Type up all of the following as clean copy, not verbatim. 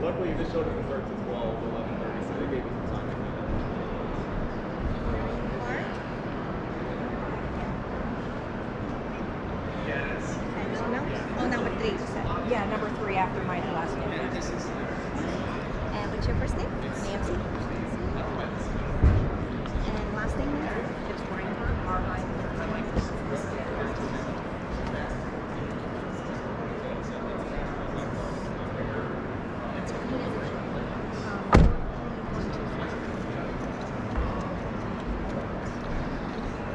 luckily this showed at desserts as well, 11:30, so they gave us some time to do that. Yes. Oh, number 3, you said. Yeah, number 3 after my last name. And what's your first name? Nancy. And last name? It's Reinhardt, R-I-N-H-A-R-T.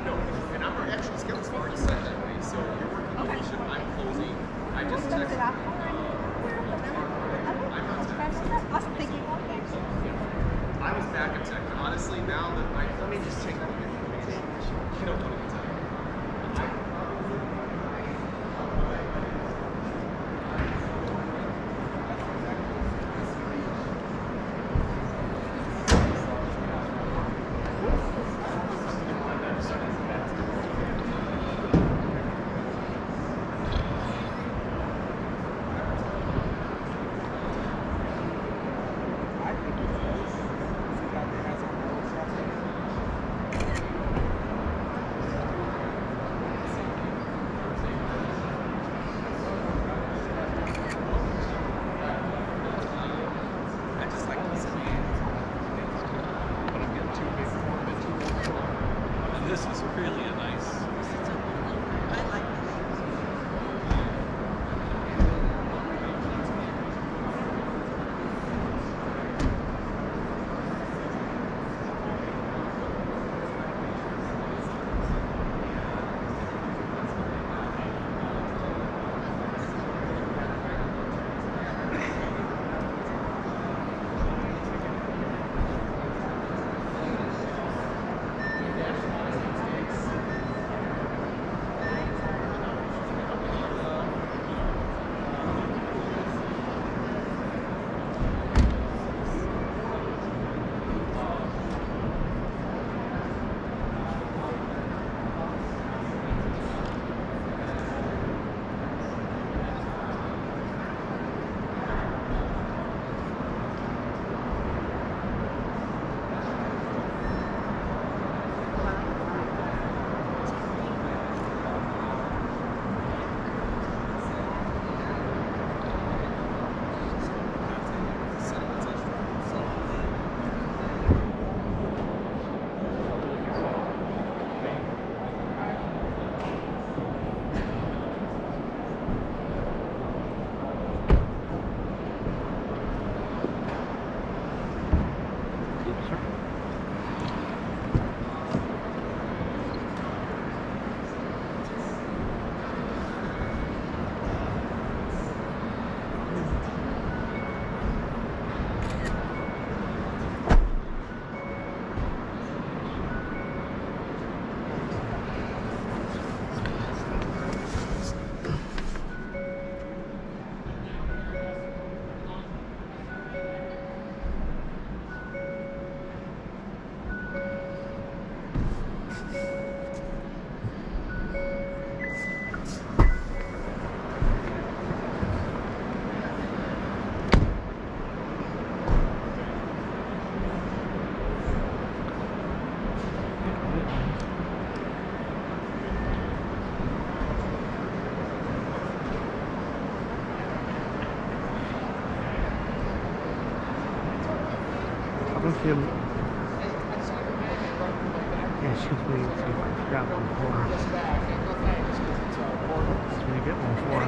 No, and I'm actually scheduled for already set that way, so you're working on it, I'm closing. I just texted. Awesome, thank you. I was back in tech, but honestly, now that let me just take a look at the information. You don't want to tell. This is really a nice. Yeah, she's waiting to grab one for her. She's gonna get one for her.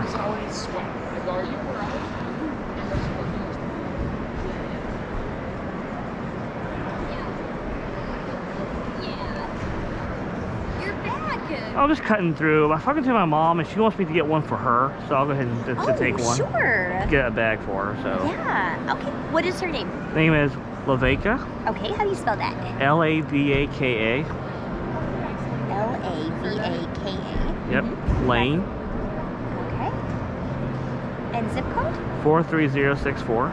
You're back. I'm just cutting through. I'm talking to my mom, and she wants me to get one for her, so I'll go ahead and to take one. Sure. Get a bag for her. So. Yeah. Okay. What is her name? Name is Lavaka. Okay. How do you spell that? Lavaka. Lavaka. Yep. Lane. Okay. And zip code? 43064.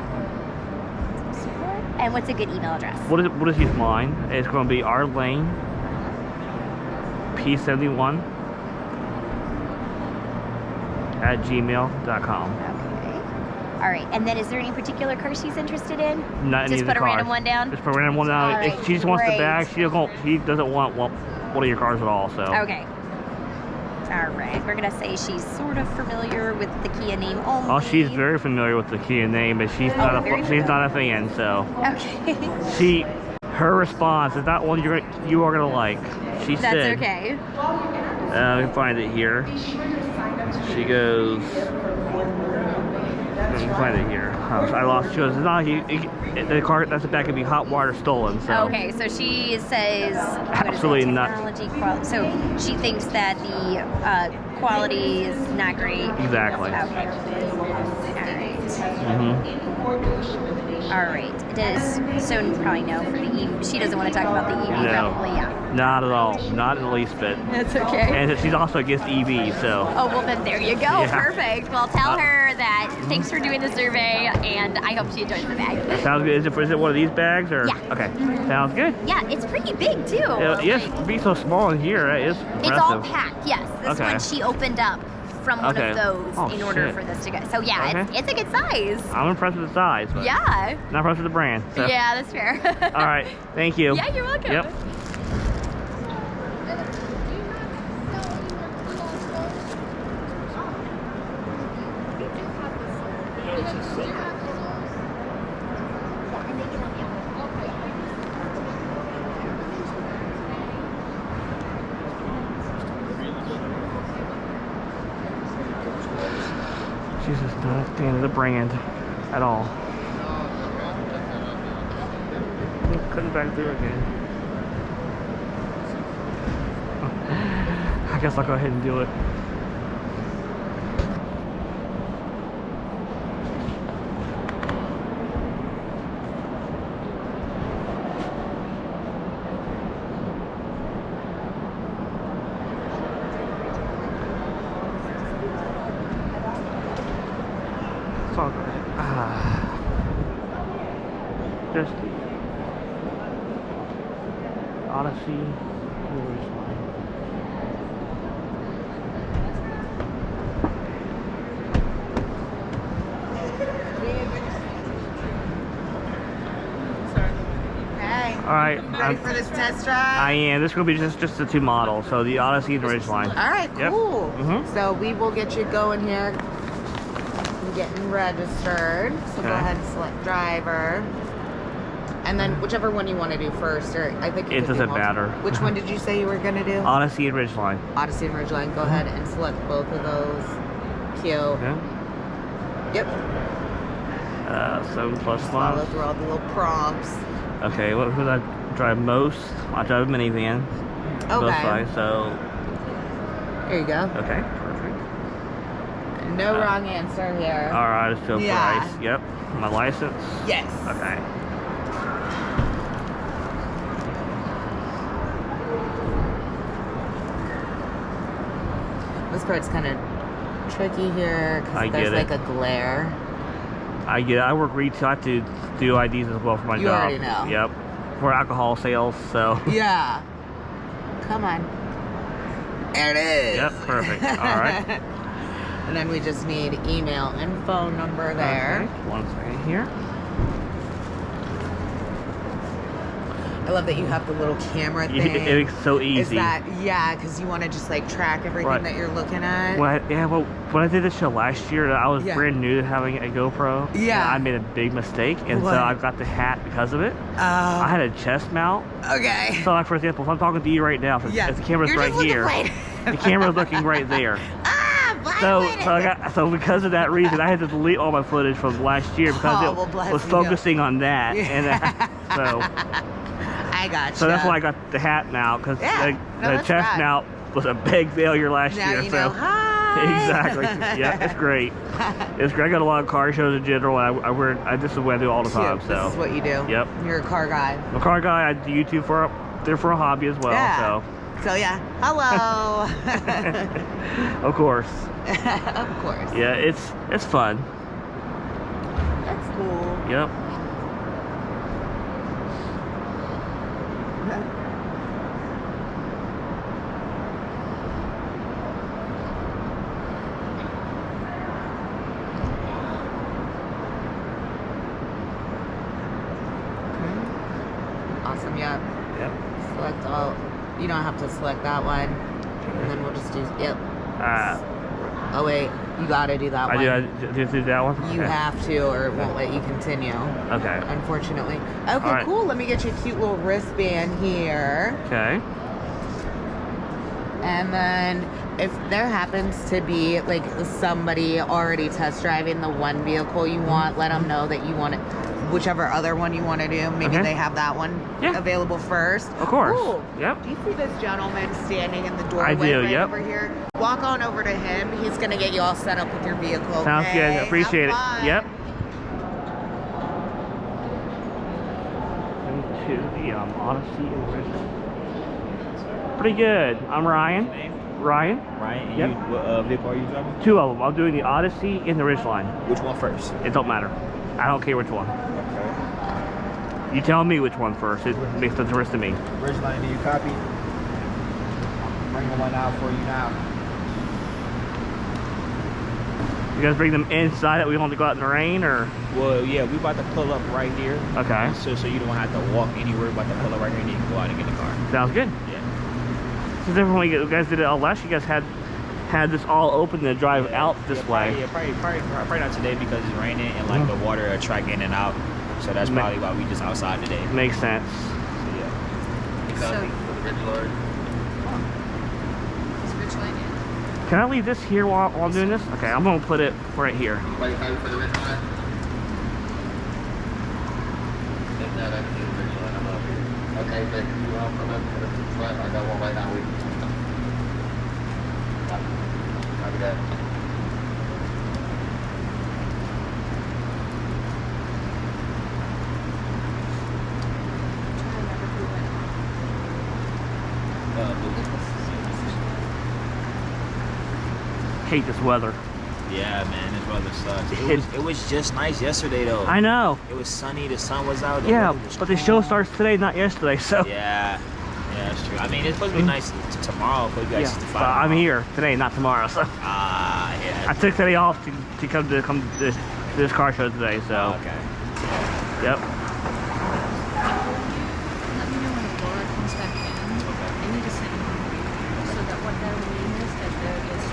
And what's a good email address? What is his mine? It's going to be our lane. P71 @gmail.com. Okay. All right. And then is there any particular car she's interested in? Not any Just of the put a cars. random one down? Just put a random one down. All right, If she just wants the great. bag, she doesn't want one of your cars at all. So. Okay. All right. We're going to say she's sort of familiar with the Kia name only. Oh, she's very familiar with the Kia name, but she's not a fan. So. Okay. Her response is not one you are gonna like. She That's said. okay. Let me find it here. She goes. Let me find it here. Oh, I lost. She goes. The car that's the back could be hot water stolen. So. Okay, so she says Absolutely not. So she thinks that the quality is not great. Exactly. Okay. All right. All right. Does Stone probably know for the EV? She doesn't want to talk about the EV, No. probably. Yeah. Not at all. Not in the least bit. That's okay. And she's also against EVs, so. Oh, well then there you go. Yeah. Perfect. Well, tell her that thanks for doing the survey, and I hope she enjoys the bag. Sounds good. Is it one of these bags or? Yeah. Okay. Sounds good. Yeah, it's pretty big too. Yes, be so small in here. That is impressive. It's all packed. Yes, this Okay. one she opened up from one Okay. of those Oh, in order shit. for this to go. So yeah, Okay. it's a good size. I'm impressed with the size, but Yeah. not impressed with the brand. So. Yeah, that's fair. All right. Thank you. Yeah, you're welcome. Yep. She's just not a fan of the brand at all. Cutting back through again. I guess I'll go ahead and do it. It's all good. Just Odyssey. Where's mine? Hey. All right, Ready for this test drive? I am. This will be just the two models, so the Odyssey and Ridgeline. All right, Yep. cool. Mhm. So we will get you going here and getting registered. So go Okay. ahead and select driver. And then whichever one you want to do first, or I think you It could do doesn't multiple. matter. Which one did you say you were gonna do? Odyssey and Ridgeline. Odyssey and Ridgeline. Go ahead and select both of those. Cute. Okay. Yep. 7 plus Follow miles. through all the little prompts. Okay, what would I drive most? I drive a minivan. Both Okay. sides, so Here you go. okay, perfect. No wrong answer here. All right, let's go Yeah. price. Yep, my license. Yes. Okay. This part's kind of tricky here I because there's get it. like a glare. I get it. I work retail. I have to do IDs as well for my You job. already know. Yep. For alcohol sales, so. Yeah. Come on. There it is. Yep, perfect. All right. And then we just need email and phone number there. Okay, 1 second here. I love that you have the little camera thing. It's so Is easy. that, yeah, because you want to just like track everything Right. that you're looking at. When I did this show last year, I was Yeah. brand new to having a GoPro. Yeah. And I made a big mistake, and What? so I got the hat because of it. I had a chest mount. Okay. So, like for example, if I'm talking to you right now, if, Yeah. if the camera's You're right just looking here, right- the camera's looking right there. Ah, So because of that reason, I had to delete all my footage from last year because Oh, it well, bless was you. focusing on that. Yeah. And so I got you. so that's why I got the hat now, because Yeah. No, the that's chest rad. mount was a big failure last Now year. you so know. Hi. exactly, yeah, it's great. It's great. I got a lot of car shows in general, and this is what I do all the time. Cute. So This is what you do. Yep. You're a car guy. I'm a car guy. I do YouTube for a hobby as well. Yeah. So yeah. Hello. So of course, Of course. yeah, it's fun. That's cool. Yep. Awesome. Yep. Yep. Select all. You don't have to select that one. And then we'll just do. Yep. Oh wait, you gotta do that one. I do that one? You Okay. have to, or it won't let you continue. Okay. Unfortunately. Okay, right. cool. Let me get you a cute little wristband here. Okay. And then if there happens to be like somebody already test driving the one vehicle you want, let them know that you want it, whichever other one you want to do. Maybe Okay. they have that one Yeah. available first. Of course. Ooh, Yep. do you see this gentleman standing in the doorway do, right yep. over here? Walk on over to him. He's going to get you all set up with your vehicle. Sounds okay? good. Appreciate it. Have fun. Yep. Into the Odyssey Original. Pretty good. I'm Ryan. Ryan. Ryan, and Yep. you, what vehicle are you driving? Two of them. I'm doing the Odyssey and the Ridgeline. Which one first? It don't matter. I don't care which one. Okay. You tell me which one first. It makes the difference to me. Ridgeline, do you copy? I'm bringing one out for you now. You guys bring them inside that we don't have to go out in the rain, or? Well, yeah, we about to pull up right here. Okay. So you don't have to walk anywhere. We're about to pull up right here and you can go out and get in the car. Sounds good. Yeah. Since everyone you guys did it all last, you guys had this all open to drive out this way. Yeah, probably not today because it's raining and like the water track in and out. So that's probably why we just outside today. Makes sense. Yeah. Can I leave this here while I'm doing this? Okay, I'm gonna put it right here. Wait, for the red line. Okay, thank you all for that. I got one right now. Copy that. Hate this weather. Yeah, man, this weather sucks. It was just nice yesterday though. I know. It was sunny. The sun was out. The Yeah, weather was but the cool. show starts today, not yesterday. So Yeah, that's true. I mean, it's supposed to be nice tomorrow, but you guys yeah, 65 but I'm tomorrow. here today, not tomorrow. So Yeah. I took today off to come to this car show today. So Okay. yep. Let me know when Laura comes back in. I need to send her so that what that will mean is that there is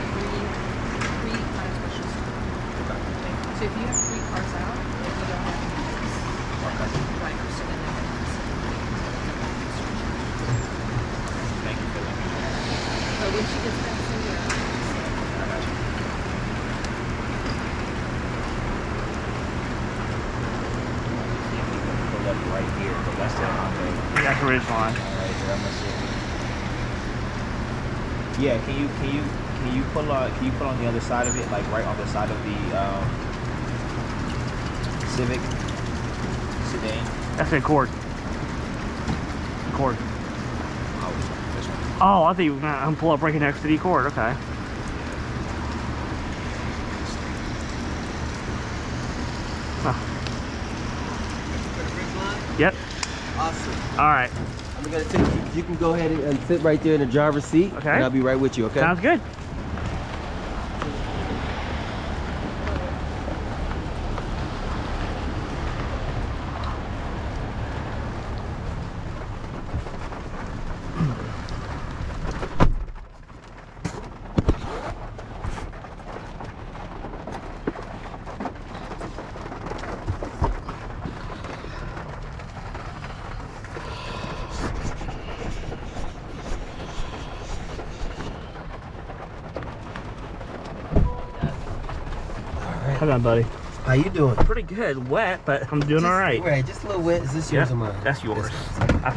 three cars specials. So if you have 3 cars out, then you don't have any drivers, so then they're going to Thank you for letting me know. But when she gets back, send her out. I got you. See if we can pull up right here, but that's the Hyundai. That's the Ridgeline. Alright, here, I'm gonna see. Yeah, can you pull on the other side of it, like right on the side of the Civic sedan? That's the Accord. Accord. Oh, this one. Oh, I think you were gonna pull up right next to the Accord. Okay. Huh. Yep. Awesome. All right. I'm gonna take you. You can go ahead and sit right there in the driver's seat. Okay. And I'll be right with you. Okay. Sounds good. Hold on, buddy. How you doing? Pretty good. Wet, but I'm doing all right. Right, just a little wet. Is this yours or mine? That's yours. This one. I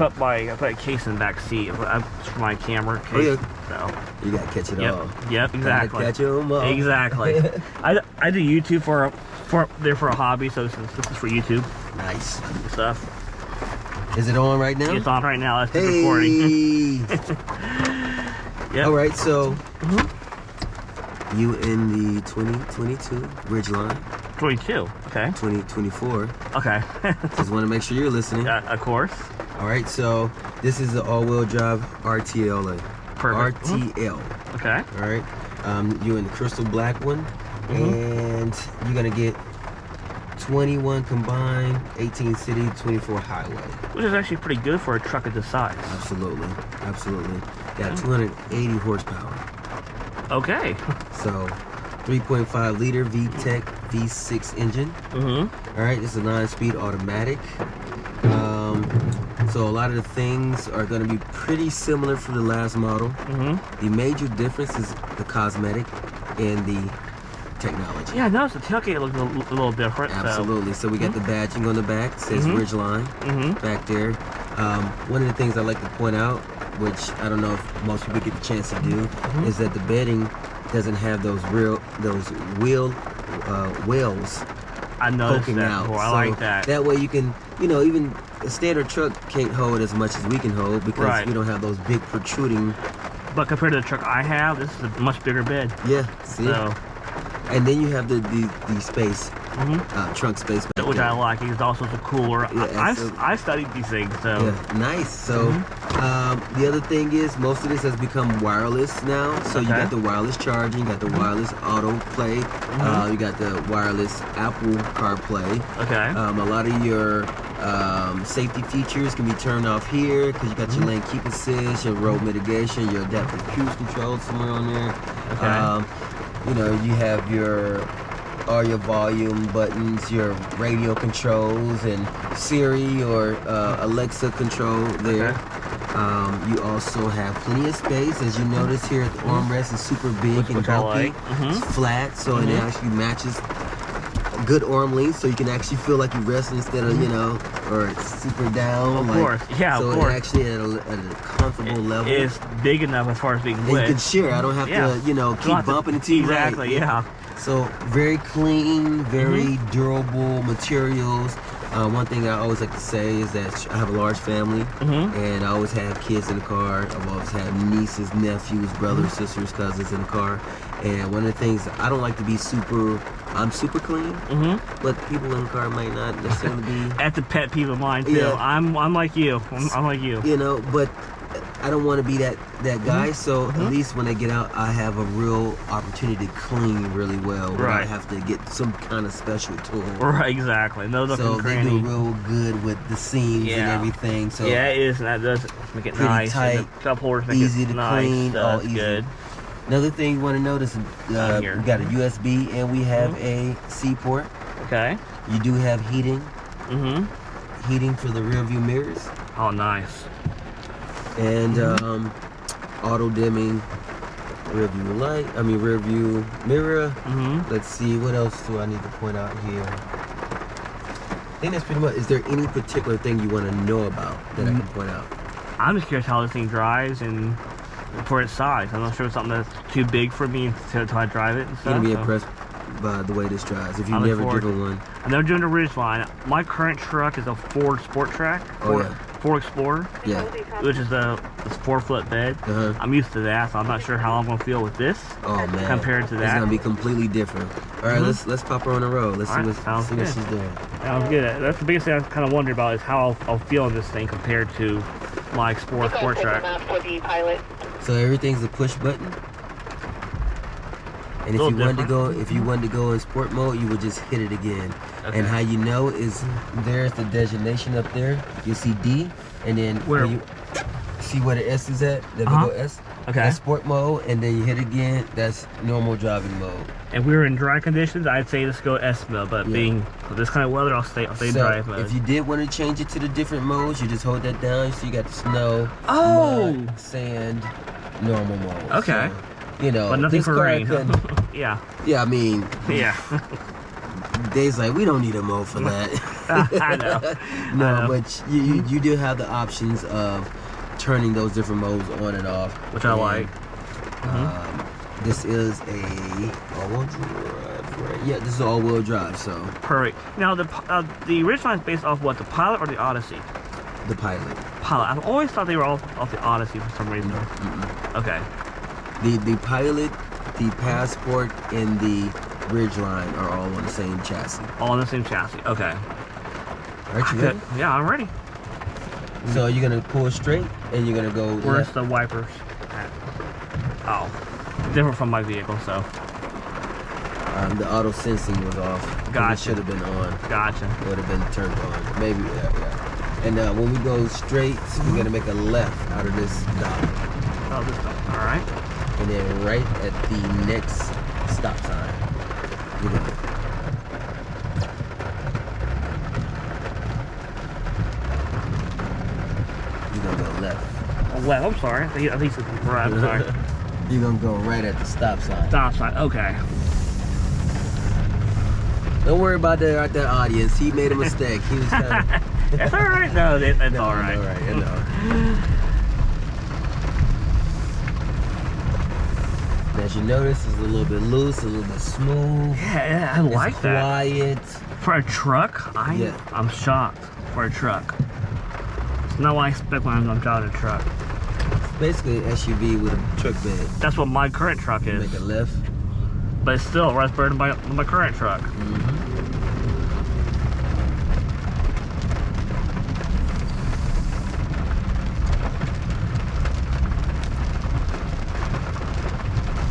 put a case in the back seat for my camera case. Oh, yeah. So. You gotta catch it Yep. all. Yep. Exactly. Gotta catch 'em all. Exactly. I do YouTube for a hobby, so this is for YouTube Nice. stuff. Is it on right now? It's on right now. That's the recording. Hey. Yep. All right. So you in the 2022 Ridgeline, 22. Okay. 2024. Okay. Just want to make sure you're listening. Of course. All right. So this is the all-wheel drive RTLA. Perfect. RTL. Okay. All right. You in the crystal black one, and you're gonna get 21 combined, 18 city, 24 highway. Which is actually pretty good for a truck of this size. Absolutely, absolutely. Got 280 horsepower. Okay. So 3.5 liter VTEC V6 engine. Mm-hmm. All right, this is a 9-speed automatic. So a lot of the things are going to be pretty similar for the last model. Mm-hmm. The major difference is the cosmetic and the technology. Yeah, I noticed the tailgate looked a little different. Absolutely. So we got the badging on the back, says Ridgeline back there. One of the things I like to point out, which I don't know if most people get the chance to do, is that the bedding doesn't have those wheels I noticed poking that out. before. I So like that. That way you can, even a standard truck can't hold as much as we can hold because Right. we don't have those big protruding. But compared to the truck I have, this is a much bigger bed. Yeah, see? So, And then you have the space, trunk space back which there. I like. It's also a cooler. Yeah, so- I studied these things, so. Yeah, nice. So the other thing is most of this has become wireless now. So you Okay. got the wireless charging, you got the wireless auto play, you got the wireless Apple CarPlay. Okay. A lot of your safety features can be turned off here because you got your lane keep assist, your road mitigation, your adaptive cruise control somewhere on there. Okay. You have all your volume buttons, your radio controls, and Siri or Alexa control there. You also have plenty of space. As you notice here, the armrest is super big and Which I bulky. like. It's flat, so it actually matches good arm length, so you can actually feel like you're resting instead of, or it's super down. Of course. Yeah, so of course. it actually at a comfortable level. It's big enough as far as being And you width. can share. I don't have Yeah. to, You don't keep have to- bumping into you. Exactly, right. yeah. So very clean, very durable materials. One thing I always like to say is that I have a large family, and I always have kids in the car. I've always had nieces, nephews, brothers, sisters, cousins in the car. And one of the things I don't like to be I'm super clean, but people in the car might not necessarily be. That's a pet peeve of mine too. Yeah. I'm like you. I'm like you. But I don't want to be that guy. So at least when I get out, I have a real opportunity to clean really well. Where I Right. have to get some kind of special tool. Right, exactly. No looking So they cranny. do real good with the seams and Yeah. everything. So Yeah, it is, and that does make it Pretty nice. tight, and the cup holders make easy it to nice. clean, so all it's easy. good. Another thing you want to notice, Here. we got a USB and we have a C port. Okay. You do have heating for the rear view mirrors, Oh, nice. and auto dimming rear view mirror. Let's see, what else do I need to point out here? I think that's pretty much. Is there any particular thing you want to know about that I can point out? I'm just curious how this thing drives and for its size. I'm not sure it's something that's too big for me until I drive it and You're stuff. gonna be so. impressed by the way this drives. If I you've look never forward driven one, I've never driven a Ridgeline. My current truck is a Ford Sport Track, Ford Explorer, yeah. which is a 4-foot bed. I'm used to that, so I'm not sure how I'm gonna feel with this Oh man, compared to it's that. gonna be completely different. All right, let's pop her on the road. Let's All right, see sounds what good. she's doing. Sounds good. That's the biggest thing I kind of wondered about is how I'll feel in this thing compared to my Explorer Sport Track. So everything's a push button. And if Little you wanted to different. go, in sport mode, you would just hit it again. Okay. And how you know is there's the designation up there. You see D, and then Where? you see where the S is at, the big Uh-huh. old S. Okay. That's sport mode, and then you hit again. That's normal driving mode. If we were in dry conditions, I'd say let's go S mode. But Yeah. being this kind of weather, I'll stay So drive mode. if you did want to change it to the different modes, you just hold that down. So you got the snow, Oh! mud, sand, normal mode. Okay. So, but nothing this for car rain. couldn't- Yeah. Yeah, I mean, Yeah. Dave's like, we don't need a mode for that. I know. No, I know. but you do have the options of turning those different modes on and off, Which I like. This is a all-wheel drive, right? Yeah, this is all-wheel drive. So Perfect. Now the Ridgeline is based off what, the Pilot or the Odyssey? the Pilot, Pilot. I've always thought they were all off the Odyssey for some reason. Okay. the Pilot, the Passport, and the Ridgeline are all on the same chassis. All in the same chassis. Okay. Aren't you ready? Yeah, I'm ready. So you're gonna pull straight, and you're gonna go Where's left. the wipers at? Oh. Different from my vehicle, so. The auto sensing was off. 'Cause Gotcha. It should have been on. Gotcha. It would have been turned on. Maybe, yeah. And when we go straight, we're gonna make a left out of this dot. Oh, this stuff. All right. And then right at the next stop sign, you know. You're gonna go left. Oh, well, I'm sorry. I think it's right. I'm sorry. You're gonna go right at the stop sign. Stop sign. Okay. Don't worry about that audience. He made a mistake. He was kind of. That's all right. No, that's No, all right. All right. You know. As you notice, it's a little bit loose, a little bit smooth. Yeah, I like It's that. quiet. For a truck, Yeah. I'm shocked. For a truck, it's not what I expect when I'm driving a truck. It's basically an SUV with a truck bed. That's what my current truck is. Make a left. But it's still right better than my current truck.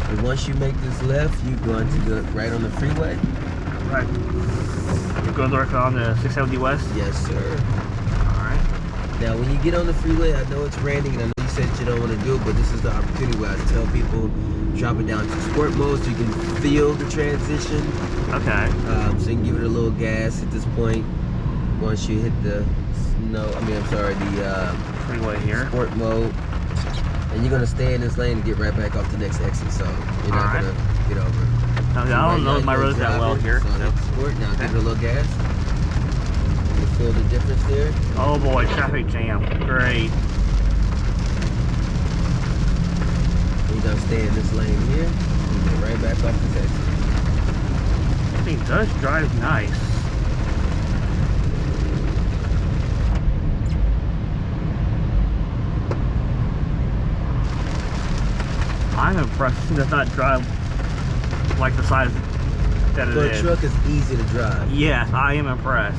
And once you make this left, you're going to go right on the freeway. Right. You go directly on the 670 West. Yes, sir. All right. Now, when you get on the freeway, I know it's raining, and I know you said you don't want to do it, but this is the opportunity where I tell people drop it down to sport mode so you can feel the transition. Okay. So you can give it a little gas at this point. Once you hit the the Freeway here. sport mode, and you're gonna stay in this lane and get right back off the next exit. So you're not Alright. gonna get over. Now, I don't know my roads that well here. So so- hit sport. Now give it a little gas. You feel the difference there? Oh boy, traffic jam. Great. You're gonna stay in this lane here and get right back off the exit. This thing does drive nice. I'm impressed. It does not drive like the size that it For a is. truck, it's easy to drive. Yes, I am impressed.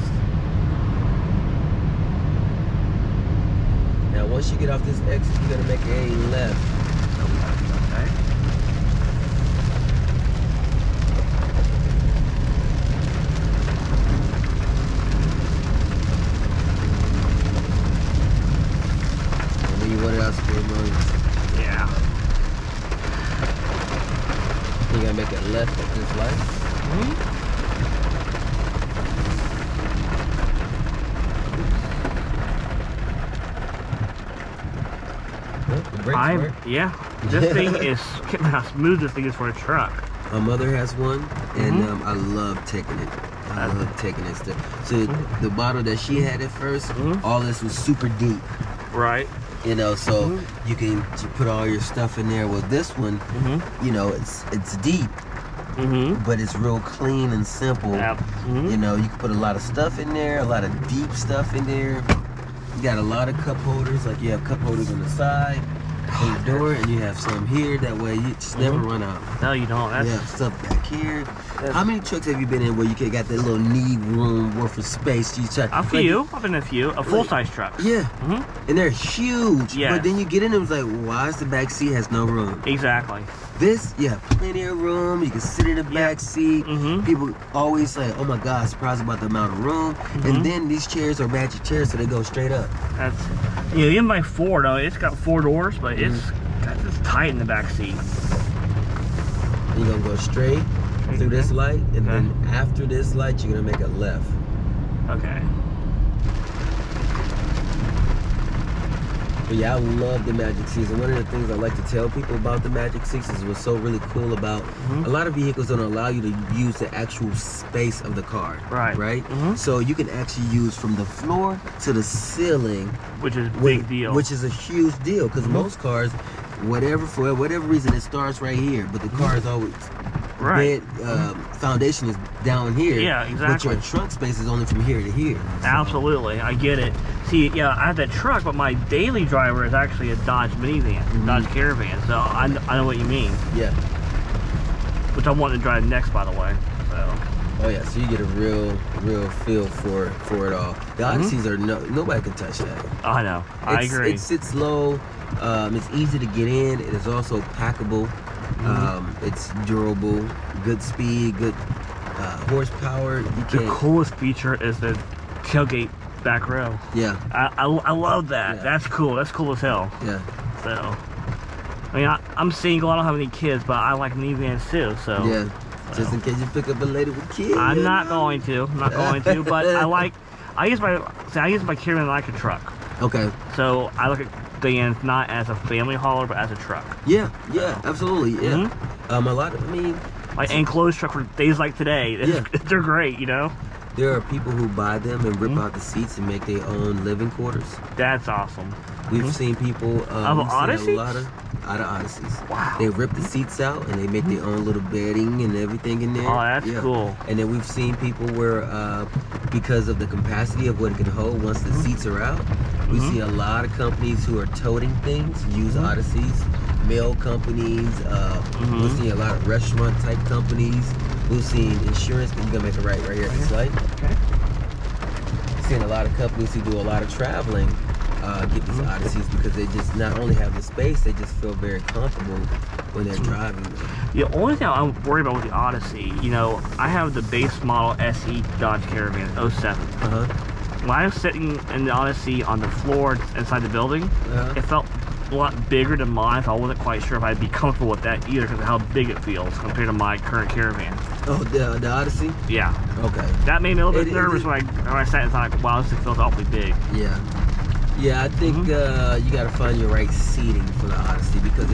Now once you get off this exit, you're gonna make a left. Okay. And then you want it out sport mode. Yeah. You gotta make a left at this light. Well, the brakes work. Yeah. This thing is how smooth this thing is for a truck. My mother has one, and I love taking it. I love taking it. So the bottle that she had at 1st, all this was super deep. Right. You know, so you can put all your stuff in there. Well, this one, you know, it's deep, but it's real clean and simple. Yep. You know, you can put a lot of stuff in there, a lot of deep stuff in there. You got a lot of cup holders, like you have cup holders on the side, on the door, and you have some here. That way you just never run out. No, you don't. That's You have stuff back here. How many trucks have you been in where you got that little need room worth of space? You try, a few. I've been in a few. A full-size truck. Yeah, and they're huge. Yes. But then you get in them, it's like, why is the back seat has no room? Exactly. This, you have plenty of room. You can sit in the back seat. People always say, oh my God, surprised about the amount of room. And then these chairs are magic chairs, so they go straight up. That's even my Ford. Though it's got 4 doors, but it's tight in the back seat. You're gonna go straight through this light, and then after this light, you're gonna make a left. Okay. But yeah, I love the Magic 6. And one of the things I like to tell people about the Magic 6 is what's so really cool about a lot of vehicles don't allow you to use the actual space of the car. Right. Right? So you can actually use from the floor to the ceiling. Which is a big deal. Which is a huge deal, because most cars, for whatever reason, it starts right here, but the car is always Right. foundation is down here. Yeah, exactly. But your trunk space is only from here to here. So- Absolutely, I get it. See, yeah, I have that truck, but my daily driver is actually a Dodge minivan, Dodge Caravan. So I know what you mean. Yeah. Which I want to drive next, by the way. So. Oh yeah, so you get a real feel for it all. The Odysseys are nobody can touch that. I know. I agree. It sits low. It's easy to get in. It is also packable. It's durable, good speed, good horsepower. You The can't. coolest feature is the tailgate back row. Yeah, I love that. Yeah. That's cool. That's cool as hell. yeah. So, I mean, I'm single. I don't have any kids, but I like minivans too. So, Yeah. Just in case you pick up a lady with kids. I'm not going to. I'm not going to. But I use my caravan like a truck. Okay. So I look at vans not as a family hauler, but as a truck. Yeah, absolutely. Yeah. A lot of, Like enclosed truck for days like today. Yeah. They're great, you know? there are people who buy them and rip out the seats and make their own living quarters. That's awesome. We've seen people we've seen Odysseys? out of Odysseys. Wow. They rip the seats out and they make their own little bedding and everything in there. Oh, that's cool. And then we've seen people where, because of the capacity of what it can hold once the seats are out, we see a lot of companies who are toting things use Odysseys. Mail companies. We've seen a lot of restaurant type companies. We've seen insurance. You're gonna make a right here at this light. Okay. Seen a lot of companies who do a lot of traveling get these Odysseys because they just not only have the space, they just feel very comfortable when they're driving them. The only thing I'm worried about with the Odyssey, you know, I have the base model SE Dodge Caravan 07. When I was sitting in the Odyssey on the floor inside the building, it felt a lot bigger than mine, so I wasn't quite sure if I'd be comfortable with that either because of how big it feels compared to my current Caravan. Oh, the Odyssey? Yeah. Okay. That made me a little bit nervous when I sat inside, like, wow, this thing feels awfully big. Yeah. Yeah, I think you got to find your right seating for the Odyssey because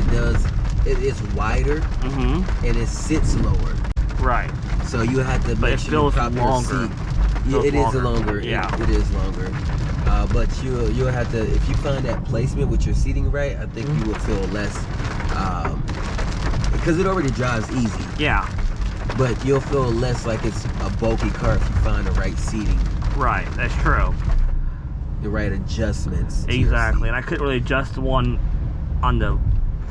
it is wider and it sits lower. Right. So you have to But make it sure feels you prop your longer. seat. Yeah, it is longer. Yeah. It is longer. But you'll have to, if you find that placement with your seating right, I think you will feel less, because it already drives easy. Yeah. But you'll feel less like it's a bulky car if you find the right seating, Right. That's true. the right adjustments. to your Exactly. seat. And I couldn't really adjust the one on the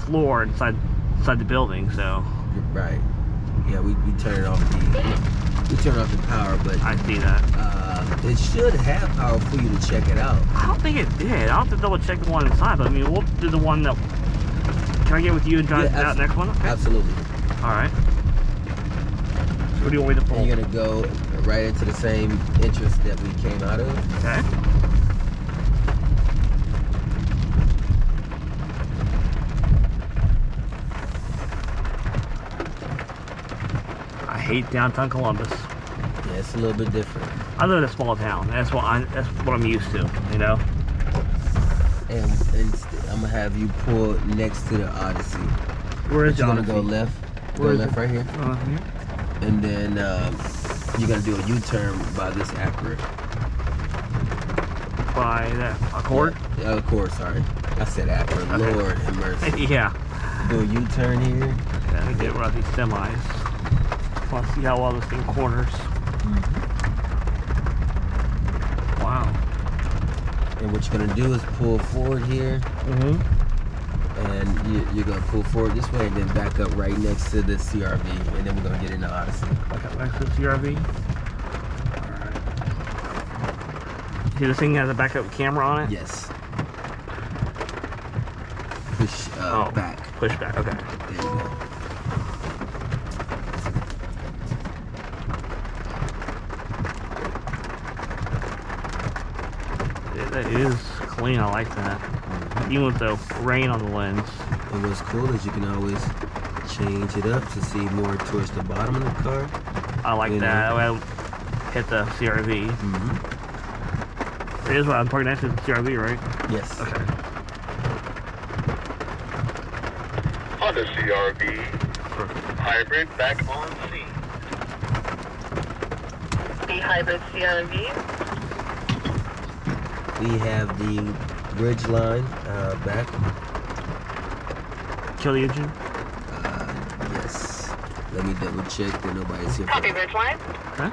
floor inside the building, so Right. Yeah, we turn it off we turn off the power, but I see that. it should have power for you to check it out. I don't think it did. I'll have to double check the one inside, but I mean, we'll do the one that. Can I get with you and drive Yeah, that next one? Okay. Absolutely. Alright. So what do you want me to pull? And you're gonna go right into the same entrance that we came out of. Okay. I hate downtown Columbus. Yeah, it's a little bit different. I live in a small town. That's what I'm used to, you know? And I'm gonna have you pull next to the Odyssey. Where is You're gonna Odyssey? go left. Where Go is left it? right here. Here? And then you're gonna do a U-turn by this Acura. By that Accord? Yeah, Accord, sorry. I said Acura. Okay. Lord have mercy. Yeah. Do a U-turn here. Okay, let me get around these semis. I want to see how well this thing corners. Wow. And what you're gonna do is pull forward here. And you're gonna pull forward this way and then back up right next to the CRV. And then we're gonna get into Odyssey. Back up next to the CRV. Alright. See, this thing has a backup camera on it? Yes. Push back. Push back, okay. There you go. That is clean, I like that. Even with the rain on the lens. And what's cool is you can always change it up to see more towards the bottom of the car. I like You that. know. That way I don't hit the CRV. It is what I'm parking next to the CRV, right? Yes. Okay. Honda CRV hybrid back on scene. The hybrid CRV. We have the Ridgeline back. Kill the engine? Yes. Let me double check that nobody's here. Copy For Ridgeline. Okay.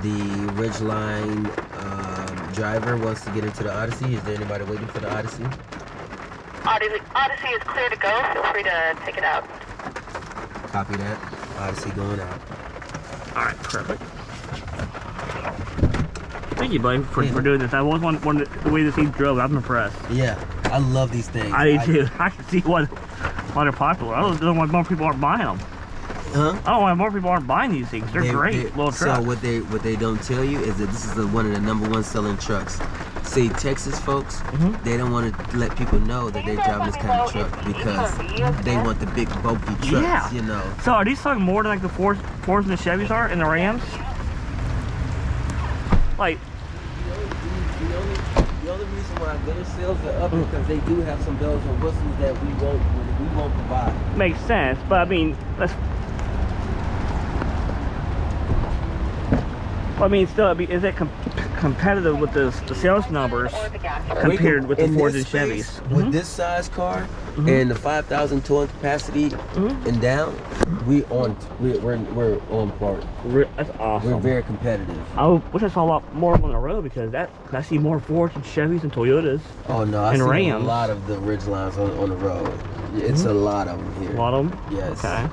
the Ridgeline driver wants to get into the Odyssey. Is there anybody waiting for the Odyssey? Odyssey is clear to go. Feel free to take it out. Copy that. Odyssey going out. Alright, perfect. Thank you, buddy, for doing this. I always wanted the way this thing drove. I'm impressed. Yeah, I love these things. I do too. I can see what why they're popular. I don't know why more people aren't buying them. Huh? I don't know why more people aren't buying these things. They're great little trucks. So what they don't tell you is that this is one of the #1 selling trucks. See, Texas folks, they don't want to let people know that they're driving this kind of truck because they want the big bulky trucks, Yeah. you know. So are these selling more than like the Fords and the Chevys are and the Rams? Like, The only reason why their sales are up is because they do have some bells and whistles that we won't provide. makes sense, but I mean, still, is it competitive with the sales numbers compared with the In Fords and this Chevys? space, with this size car and the 5,000 towing capacity and down, we're on par. That's awesome. We're very competitive. I wish I saw a lot more on the road because I see more Fords and Chevys and Toyotas. Oh no, I And see a Rams. lot of the Ridgelines on the road. It's a lot of them here. A lot of them? Yes. Okay.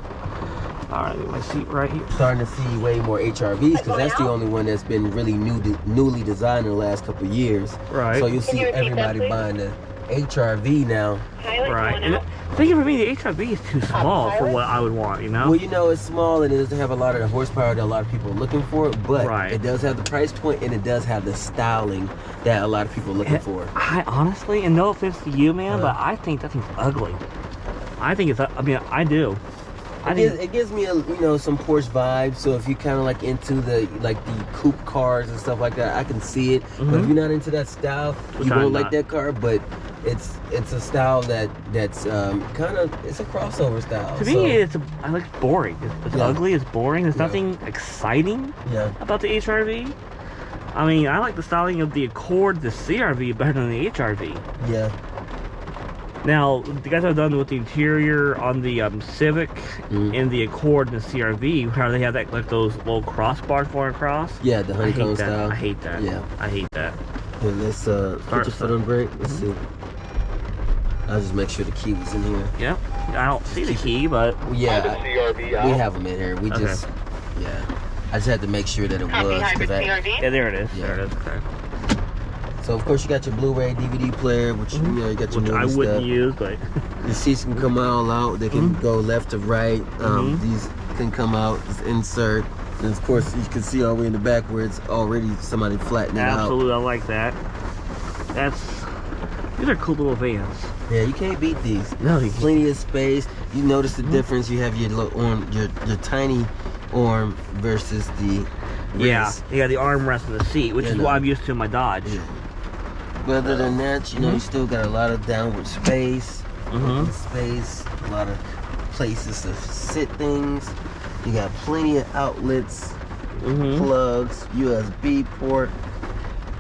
All right, get my seat right here. Starting to see way more HRVs because that's the only one that's been really newly designed in the last couple of years. Right. So you'll see you repeat that, everybody please? buying the HRV now. Right. And thinking for me, the HRV is too small for what I would want, you know? Well, you know, it's small and it doesn't have a lot of the horsepower that a lot of people are looking for, but Right. it does have the price point and it does have the styling that a lot of people are looking for. I honestly, and no offense to you, man, but I think that thing's ugly. I think it's, I do. It gives me some Porsche vibes. So if you kind of like into the coupe cars and stuff like that, I can see it. But if you're not into that style, Which you I'm won't not. like that car. But it's a style that's kind of, it's a crossover style. To so, me, it's boring. It's Yeah. ugly. It's boring. There's Yeah. nothing exciting yeah, about the HRV. I mean, I like the styling of the Accord, the CRV better than the HRV. yeah. Now, the guys have done with the interior on the Civic and the Accord and the CRV, how they have that like those little crossbars going across. Yeah, the I hate honeycomb that. style. I hate that. Yeah. I hate that. Here, let's put your foot on brake. Let's see. I'll just make sure the key was in here. Yep. I don't see the key, but Yeah, we have them in here. We Okay. just, yeah. I just had to make sure that it Copy was. hybrid 'cause I, CRV. yeah, there it is. Yeah. There it is. Okay. so of course you got your Blu-ray DVD player, which you got your Which I movie wouldn't stuff. use, but The seats can come all out. They can go left to right. These can come out, just insert. And of course you can see all the way in the back where it's already somebody flattening it out. absolutely, I like that. These are cool little vans. Yeah, you can't beat these. No, you can't. Plenty of space. You notice the difference. You have your little arm, your tiny arm versus the Yeah, race. you got the armrest in the seat, which Yeah, is no. what I'm used to in my Dodge. Yeah. But other than that, you still got a lot of downward space, open space, a lot of places to sit things. You got plenty of outlets, plugs, USB port.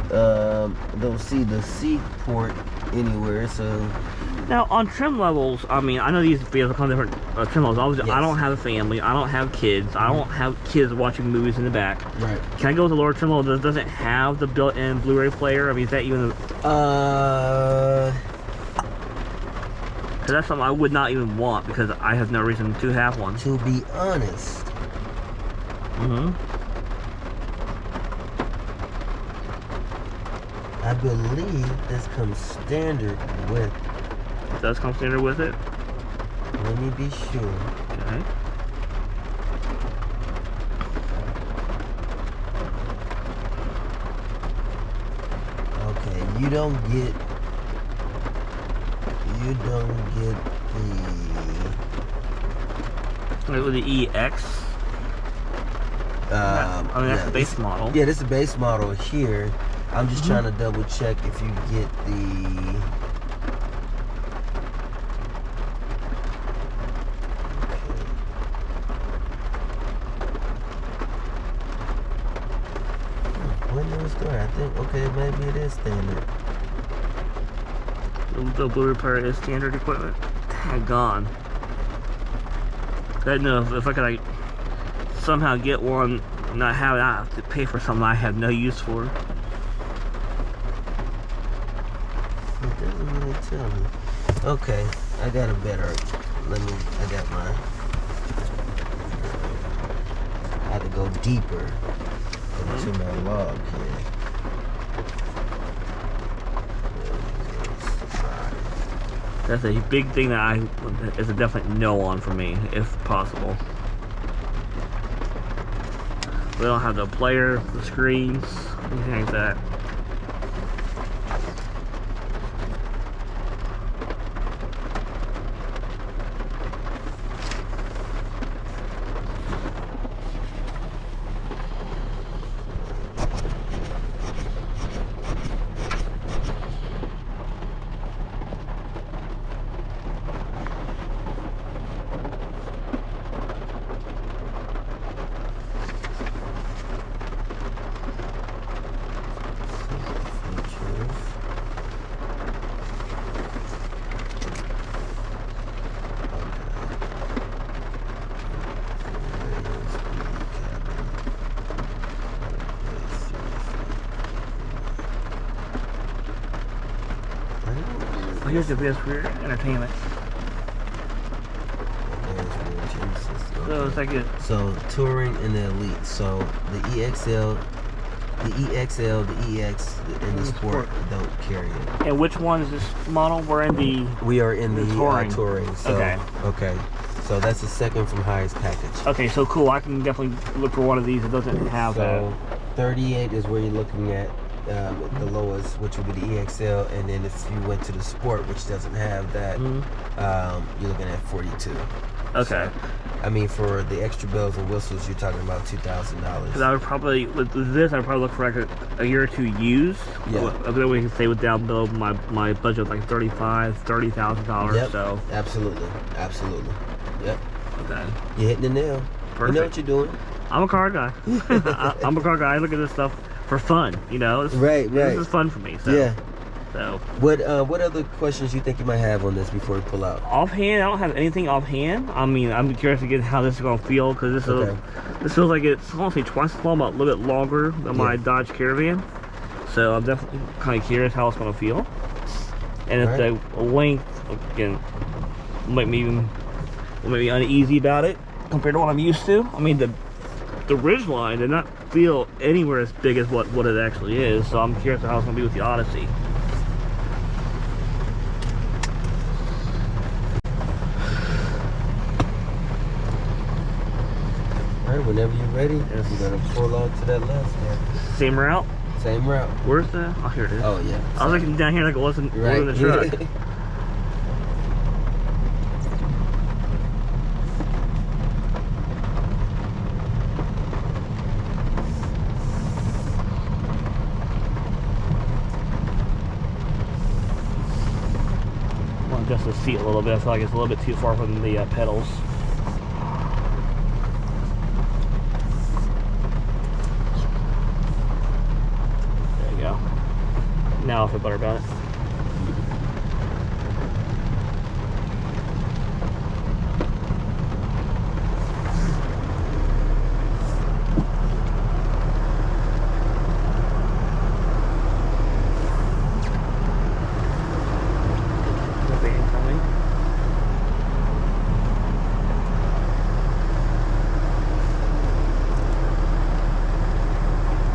Don't see the C port anywhere, so Now, on trim levels, I mean, I know these vehicles come different trim levels. Obviously, I Yes. don't have a family. I don't have kids. I don't have kids watching movies in the back. right. Can I go with the lower trim level that doesn't have the built-in Blu-ray player? I mean, is that even... Because that's something I would not even want because I have no reason to have one. To be honest, I believe this comes standard with. It does come standard with it. Let me be sure. Okay. Okay, you don't get With the EX. the. I mean, that's yeah, the base model. Yeah, this is the base model here. I'm just trying to double check if you get the. When did it start? I think, okay, maybe it is standard. The Blu-ray player is standard equipment. Gone. I don't know if I could like somehow get one and not have it. I have to pay for something I have no use for. It doesn't really tell me. Okay, I got a better. I got mine. I had to go deeper into my log here. That's a big thing that is a definite no on for me, if possible. We don't have the player, the screens, anything like that. Here's the best for entertainment. So it's like a So touring and the elite. So the EXL, the EX, and the sport don't carry it. And which one is this model? We're in the. We are in the touring. touring. So, Okay. Okay. So that's the second from highest package. Okay, so cool. I can definitely look for one of these that doesn't have So 38 is where you're looking at the lowest, which would be the EXL, and then if you went to the sport, which doesn't have that, you're looking at 42. Okay. So, I mean, for the extra bells and whistles, you're talking about $2,000. Because I would probably, with this, I'd probably look for like a year or two used. Yeah. Then we can say with down below my budget, like $30,000. Yep. So. Absolutely. Absolutely. Yep. Okay. You're hitting the nail. Perfect. You know what you're doing. I'm a car guy. I'm a car guy. I look at this stuff for fun, you know. Right. This is fun for me. So. Yeah. So. What other questions you think you might have on this before we pull out? Offhand, I don't have anything offhand. I mean, I'm curious to get how this is gonna feel because this feels like it's honestly twice as long, but a little bit longer than my Dodge Caravan. So I'm definitely kind of curious how it's gonna feel. And if the length again might be uneasy about it compared to what I'm used to. I mean, the ridgeline did not feel anywhere as big as what it actually is. So I'm curious how it's gonna be with the Odyssey. Alright, whenever you're ready, you're gonna pull out to that left there. Same route. Same route. Where's the? Oh, here it is. Oh yeah. I was looking down here like it wasn't in the truck. Well, adjust the seat a little bit. I feel like it's a little bit too far from the pedals. There you go. Now I feel better about it.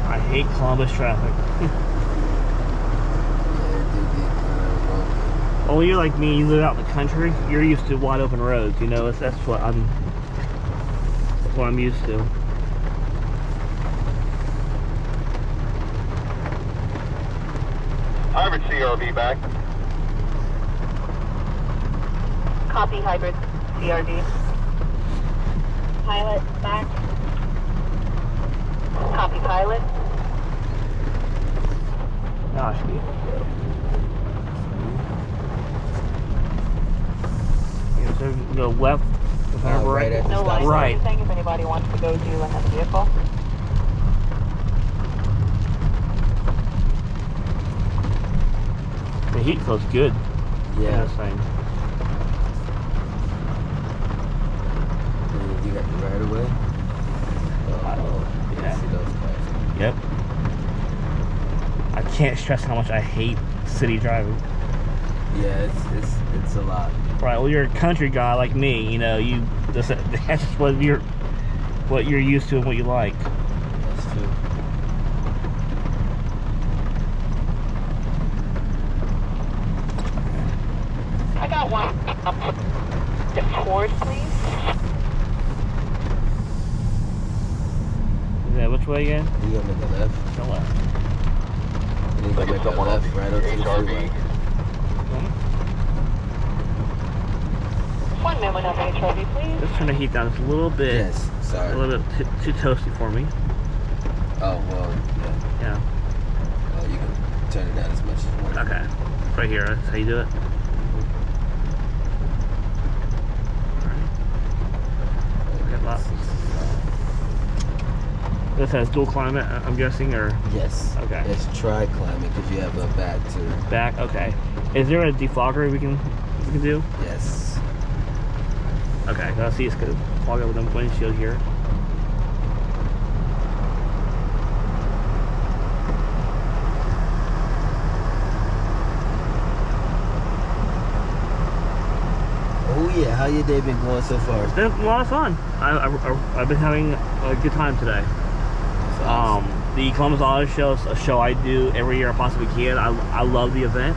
I hate Columbus traffic. Well, you're like me, you live out in the country, you're used to wide open roads, you know, that's what I'm used to. Hybrid CRV back. Copy hybrid CRD. Pilot back. Copy pilot. Gosh, yeah, so go left, right at the No line or Right. anything if anybody wants to go to another vehicle. the heat feels good. Yeah. This thing. And you got the right of way. Oh, Yeah. see those cars. Yep. I can't stress how much I hate city driving. Yeah, it's a lot. Right, well, you're a country guy like me, you know, that's just what you're used to and what you like. That's true. I got freeway again? You gonna make a left? No left. And then you gonna make a left right onto the freeway. 1 moment on HRV, please. Let's turn the heat down just a little bit. Yes, sorry. A little bit too toasty for me. Oh, well, yeah. Yeah. Oh, you can turn it down as much as you want. Okay. Right here. That's how you do it. Okay, lots. This has dual climate, I'm guessing, or Yes. Okay. It's tri-climate because you have a back too. back? Okay. Is there a defogger we can do? Yes. Okay. Let's see. It's gonna fog up with the windshield here. Oh yeah, how your day been going so far? It's been a lot of fun. I've been having a good time today. The Columbus Auto Show is a show I do every year I possibly can. I love the event.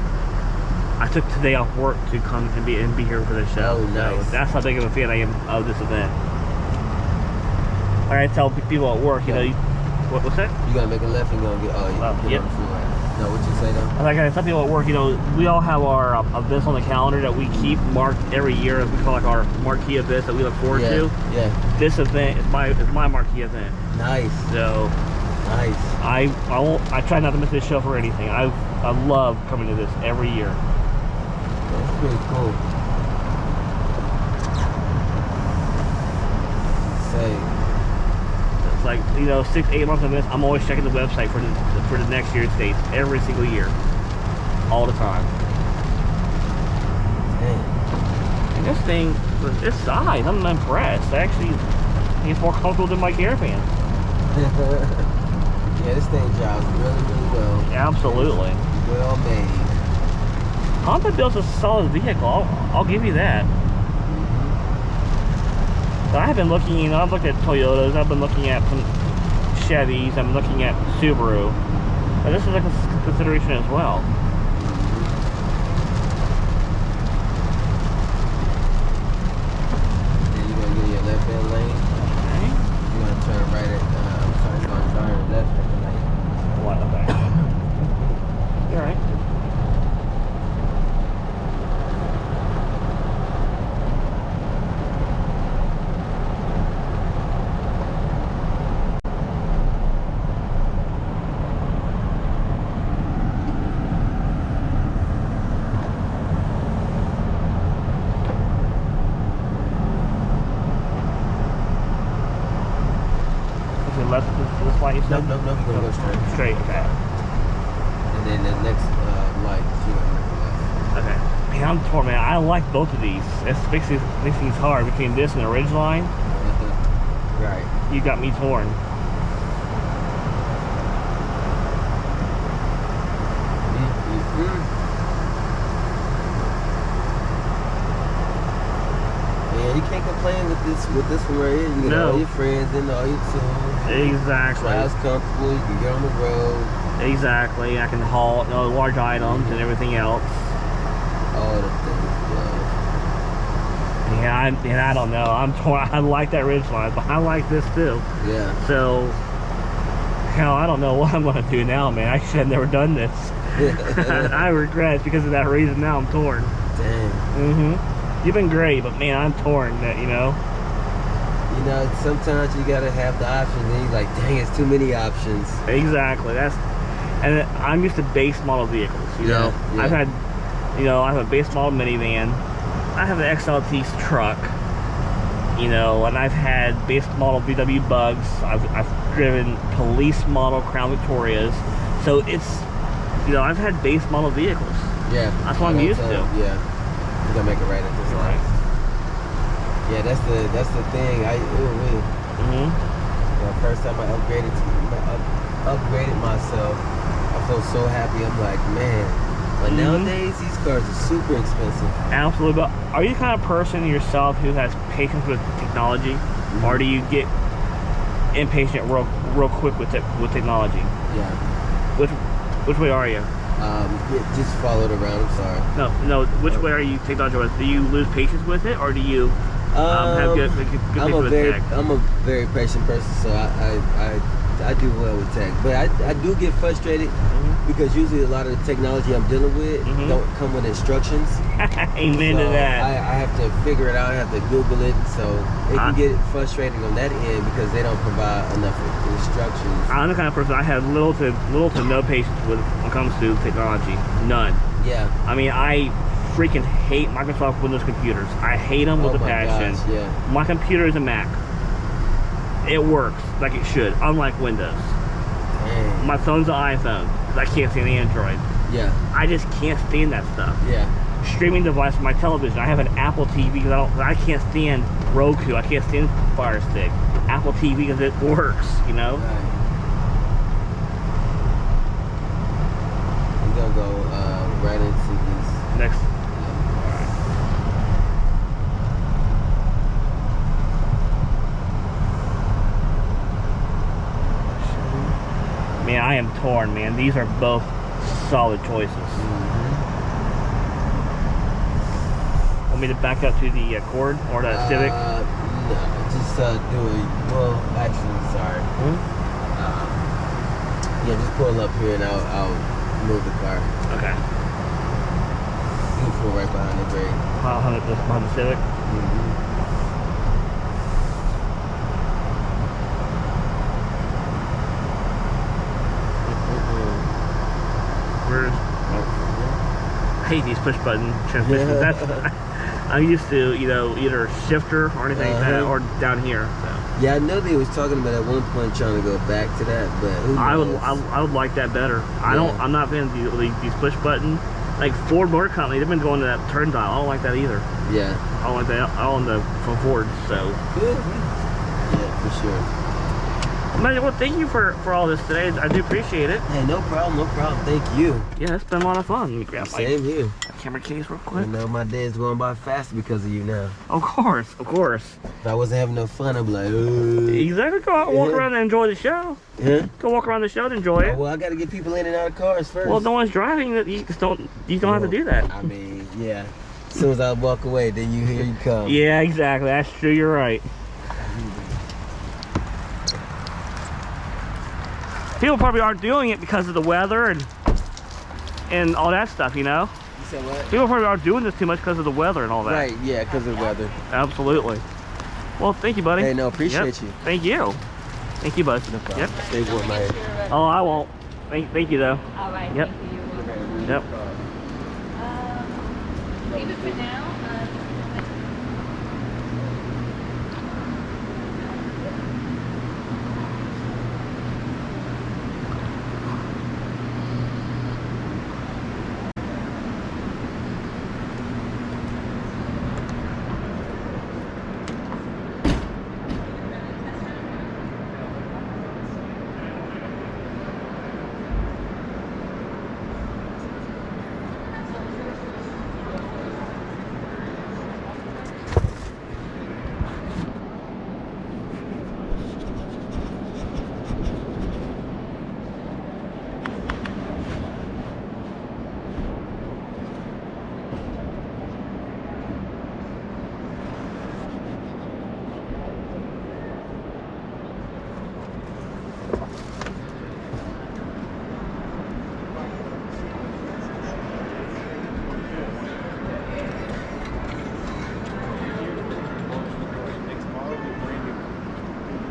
I took today off work to come and be here for this show. Oh, nice. So that's how big of a fan I am of this event. Like I tell people at work, you know, what's that? You gonna make a left and gonna get Yep. on the freeway. No, what you say though? Like I tell people at work, you know, we all have our events on the calendar that we keep marked every year. We call like our marquee events that we look forward to. Yeah. This event is my marquee event. Nice. So Nice. I try not to miss this show for anything. I love coming to this every year. That's pretty cool. Say. It's like, you know, 6-8 months of this, I'm always checking the website for the next year's dates every single year, all the time. Dang. And this thing, its size, I'm impressed. Actually, it's more comfortable than my Caravan. Yeah, this thing drives really, really well. Absolutely. Well made. Honda builds a solid vehicle. I'll give you that. But I've been looking, you know, I've looked at Toyotas, I've been looking at some Chevys, I'm looking at Subaru. But this is a consideration as well. Then you're gonna get in your left hand lane. Okay. You're gonna turn right at, you're gonna turn left at the lane. What? Okay. You're right. Left this light you said? No, you're gonna go straight. Straight, okay. And then the next light, you're gonna make a left. Okay. Man, I'm torn, man. I like both of these. It makes things hard between this and the Ridgeline. Right. You got me torn. Yeah, you can't complain with this one right here. You get No. all your friends and all your tools. Exactly. Drive's comfortable. You can get on the road. Exactly. I can haul, you know, large items and everything else. All the things. Yeah, I don't know. I'm torn. I like that Ridgeline, but I like this too. Yeah. So, hell, I don't know what I'm gonna do now, man. I should have never done this. I regret it because of that reason. Now I'm torn. Dang. You've been great, but man, I'm torn. That, you know. You know, sometimes you gotta have the options, and you're like, dang, it's too many options. Exactly. And I'm used to base model vehicles. You know, yeah. I have a base model minivan. I have an XLT truck. You know, and I've had base model VW Bugs. I've driven police model Crown Victorias. So it's, you know, I've had base model vehicles. Yeah. That's what I'm used to. Yeah. You're gonna make it right at this line. Yeah, that's the thing. The first time I upgraded myself, I felt so happy. I'm like, man. But nowadays, these cars are super expensive. Absolutely. But are you the kind of person yourself who has patience with technology, or do you get impatient real quick with technology? Yeah. Which way are you? Just followed around. I'm sorry. No. Which way are you technology with? Do you lose patience with it, or do you have good patience with tech? I'm a very patient person, so I I do well with tech, but I do get frustrated because usually a lot of the technology I'm dealing with don't come with instructions. Amen So to that. I have to figure it out. I have to Google it. So it can get frustrating on that end because they don't provide enough instructions. I'm the kind of person I have little to no patience with when it comes to technology. None. Yeah. I mean, I freaking hate Microsoft Windows computers. I hate them with a passion. Gosh, yeah. My computer is a Mac. It works like it should, unlike Windows. Dang. My phone's an iPhone because I can't stand Android. Yeah. I just can't stand that stuff. Yeah. Streaming device for my television. I have an Apple TV because I can't stand Roku. I can't stand Fire Stick. Apple TV because it works, you know. Right. We're gonna go right into this. Next. Man, I am torn, man. These are both solid choices. Want me to back up to the Accord or the Civic? No, just do it. Well, actually, sorry. Yeah, just pull up here and I'll move the car. Okay. You can pull right behind the brake. Behind the Civic? Where's... I hate these push button transmissions. That's... I'm used to, you know, either a shifter or anything like that, or down here. So. Yeah, I know they was talking about at one point trying to go back to that, but who knows? I would like that better. I'm not a fan of these push button. Like Ford Motor Company, they've been going to that turn dial. I don't like that either. Yeah. I don't like that all on the from Ford. So. Yeah, for sure. Man, well, thank you for all this today. I do appreciate it. Hey, no problem. Thank you. Yeah, it's been a lot of fun. Let me grab Same here. my camera case real I quick. know my day's going by fast because of you now. Of course. If I wasn't having no fun, I'd be like, Exactly. Go out, walk around and enjoy the show. Yeah. Go walk around the show and enjoy it. Well, I got to get people in and out of cars first. Well, no one's driving. You just don't. You don't have to do that. I mean, yeah. As soon as I walk away, then here you come. Yeah, exactly. That's true. You're right. People probably aren't doing it because of the weather and all that stuff, you know? You said what? People probably aren't doing this too much because of the weather and all that. Right, yeah, because of the weather. Absolutely. Well, thank you, buddy. Hey, no, appreciate you. Thank you. Thank you, bud. No problem. Yep. Stay warm, man. Oh, I won't. Thank you, though. All right. Yep. Thank you. Yep. Leave it for now.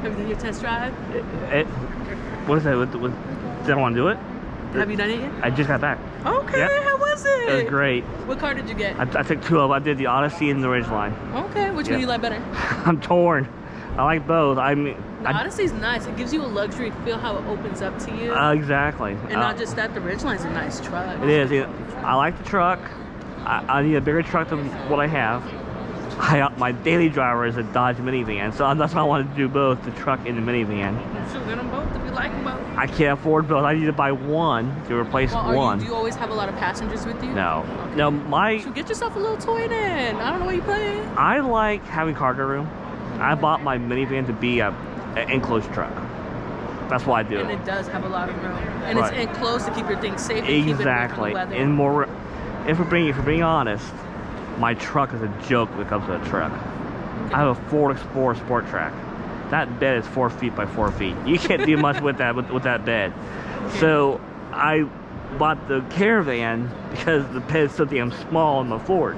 Have you done your test drive? What is that? Did I want to do it? Have you done it yet? I just got back. Okay, Yep. how was it? It was great. What car did you get? I took two of them. I did the Odyssey and the Ridgeline. Okay, which one do you like better? I'm torn. I like both. I mean, The Odyssey's nice. It gives you a luxury feel how it opens up to you. exactly. And not just that, the Ridgeline's a nice truck. It is. I like the truck. I need a bigger truck than what I have. My daily driver is a Dodge minivan, so that's why I wanted to do both, the truck and the minivan. So get them both if you like them both. I can't afford both. I need to buy one to replace one. Do you always have a lot of passengers with you? No. Okay. No, So get yourself a little toy then. I don't know what you're playing. I like having cargo room. I bought my minivan to be an enclosed truck. That's why I do And it. it does have a lot of room. And Right. it's enclosed to keep your things safe and keep it away Exactly. from the weather. And more, if we're being honest, my truck is a joke when it comes to a truck. I have a Ford Explorer Sport Track. that bed is 4 feet by 4 feet. You can't do much with that with that bed. So I bought the Caravan because the bed is so damn small on the Ford.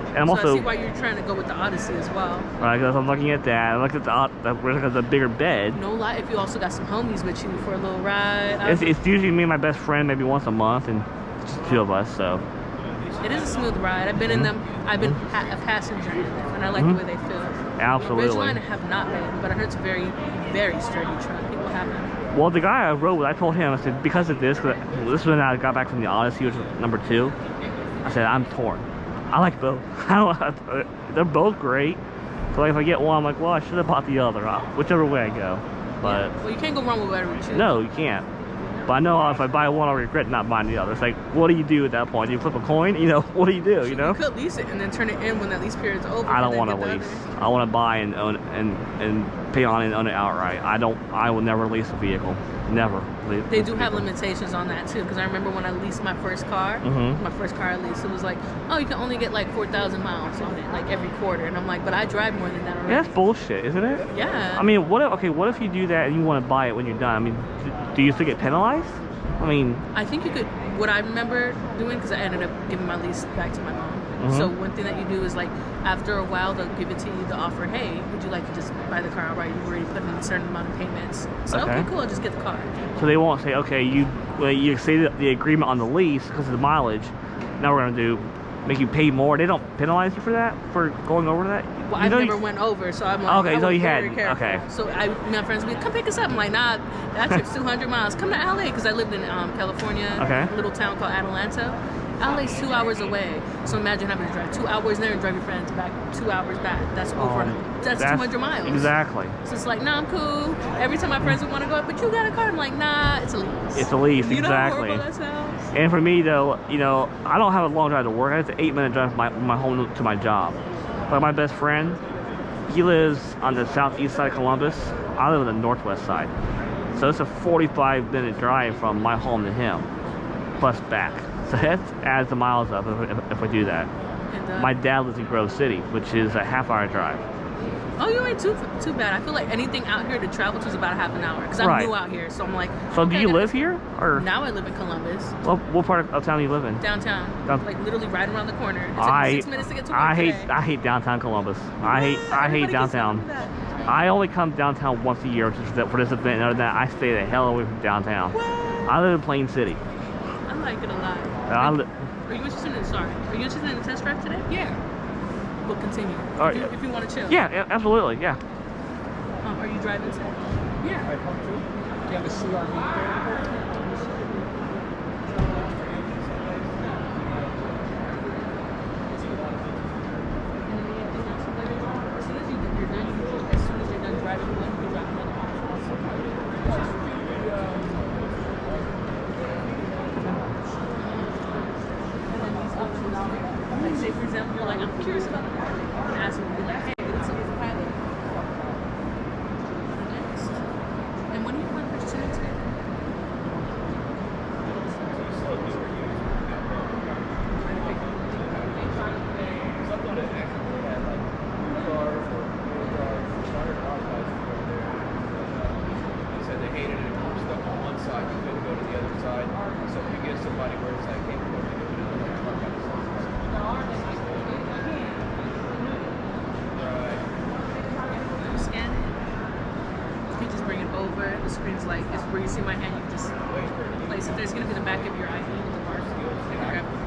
And I'm So also I see why you're trying to go with the Odyssey as well. right, because I'm looking at that. I'm looking at the bigger bed. No lie, if you also got some homies with you for a little ride. It's usually me and my best friend, maybe once a month, and just the two of us. So It is a smooth ride. I've been in them. I've been a passenger in them, and I like the way they feel. absolutely. Ridgeline I have not been, but I heard it's a very, very sturdy truck. People have them. Well, the guy I rode with, I told him, I said, because of this, 'cause this was when I got back from the Odyssey, which was number 2. I said, I'm torn. I like both. They're both great. So like, if I get one, I'm like, well, I should have bought the other. Whichever way I go. But Well, you can't go wrong with whatever you choose. no, you can't. But I know if I buy one, I'll regret not buying the other. It's like, what do you do at that point? Do you flip a coin? You know, what do you do? You know? You could lease it and then turn it in when that lease period's over. I don't and want then to get the lease. other. I want to buy and own and pay on it and own it outright. I will never lease a vehicle. Never. They do have limitations on that too, because I remember when I leased my first car, my first car I leased, it was like, oh, you can only get like 4,000 miles on it, like every quarter, and I'm like, but I drive more than that already. Yeah, that's bullshit, isn't it? Yeah. I mean, what if you do that and you want to buy it when you're done? I mean, do you still get penalized? I mean, I think you could. What I remember doing, because I ended up giving my lease back to my mom. So one thing that you do is like, after a while, they'll give it to you the offer. Hey, would you like to just buy the car outright? You've already put in a certain amount of payments. So okay, cool. I'll just get the car. so they won't say, okay, you say the agreement on the lease because of the mileage. Now we're gonna make you pay more. They don't penalize you for that, for going over that. Well, I never went over, so I'm like, okay, I so was you very had careful. okay. So my friends would be, come pick us up. I'm like, nah, that trip's 200 miles. Come to LA, because I lived in California, a little town called Atalanta. LA's 2 hours away. So imagine having to drive 2 hours there and drive your friends back 2 hours back. That's over. That's 200 miles. Exactly. So it's like, nah, I'm cool. Every time my friends would want to go up, but you got a car. I'm like, nah, it's a lease. It's a lease, You know how exactly. horrible that sounds? And for me though, you know, I don't have a long drive to work. I have an 8-minute drive from my home to my job. But my best friend, he lives on the southeast side of Columbus. I live on the northwest side. So it's a 45-minute drive from my home to him, plus back. So that adds the miles up if we do that. And, My dad lives in Grove City, which is a half-hour drive. Oh, you ain't too bad. I feel like anything out here to travel to is about a half an hour, because I'm new out here, so I'm like. So okay, do you live here, or? Now I live in Columbus. What part of town do you live in? Downtown, like literally right around the corner. It took me 6 minutes to get to work I hate downtown Columbus. I hate downtown. I only come downtown once a year for this event, and other than that, I stay the hell away from downtown. What? I live in Plain City. I'm not gonna lie. Are you interested in a test drive today? Yeah. We'll continue. Right. If you want to chill. Yeah, absolutely, yeah. Are you driving today? Yeah. Do you have a CRV? As soon as you're done driving one, you drive another. Like, say for example, you're like, I'm curious about the car. You can ask them, be like, hey, let's see if it's pilot. Next. And when do you want to purchase an expert? They hated it. We're stuck on one side. You couldn't go to the other side. So if you get somebody where it's like, hey, we're going to do another truck out of Scan it. You can just bring it over. The screen's like, it's where you see my hand, you can just place it there. It's going to be the back of your ID with the mark. Grab it.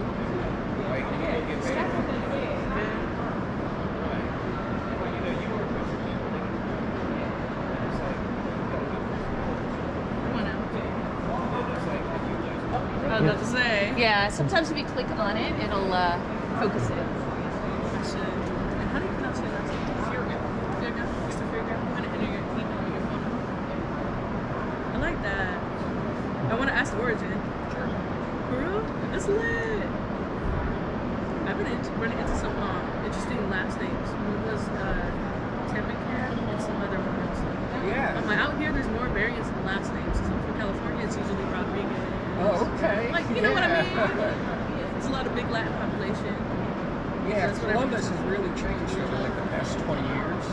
I was about to say. Yeah, sometimes if you click on it, it'll focus it. I should. And how do you pronounce your last name? Furga. Furga? Mr. Furga? I'm going to enter your email and your phone number. I like that. I want to ask the origin. For real? That's lit. I've been running into some interesting last names. One was Tempecan and some other ones. Yeah. I'm like, out here there's more variants in last names. So from California, it's usually Rodriguez. Oh, okay. Like, you know what I mean? There's a lot of big Latin population. Yeah, That's what I Columbus has really changed over like the past 20 years.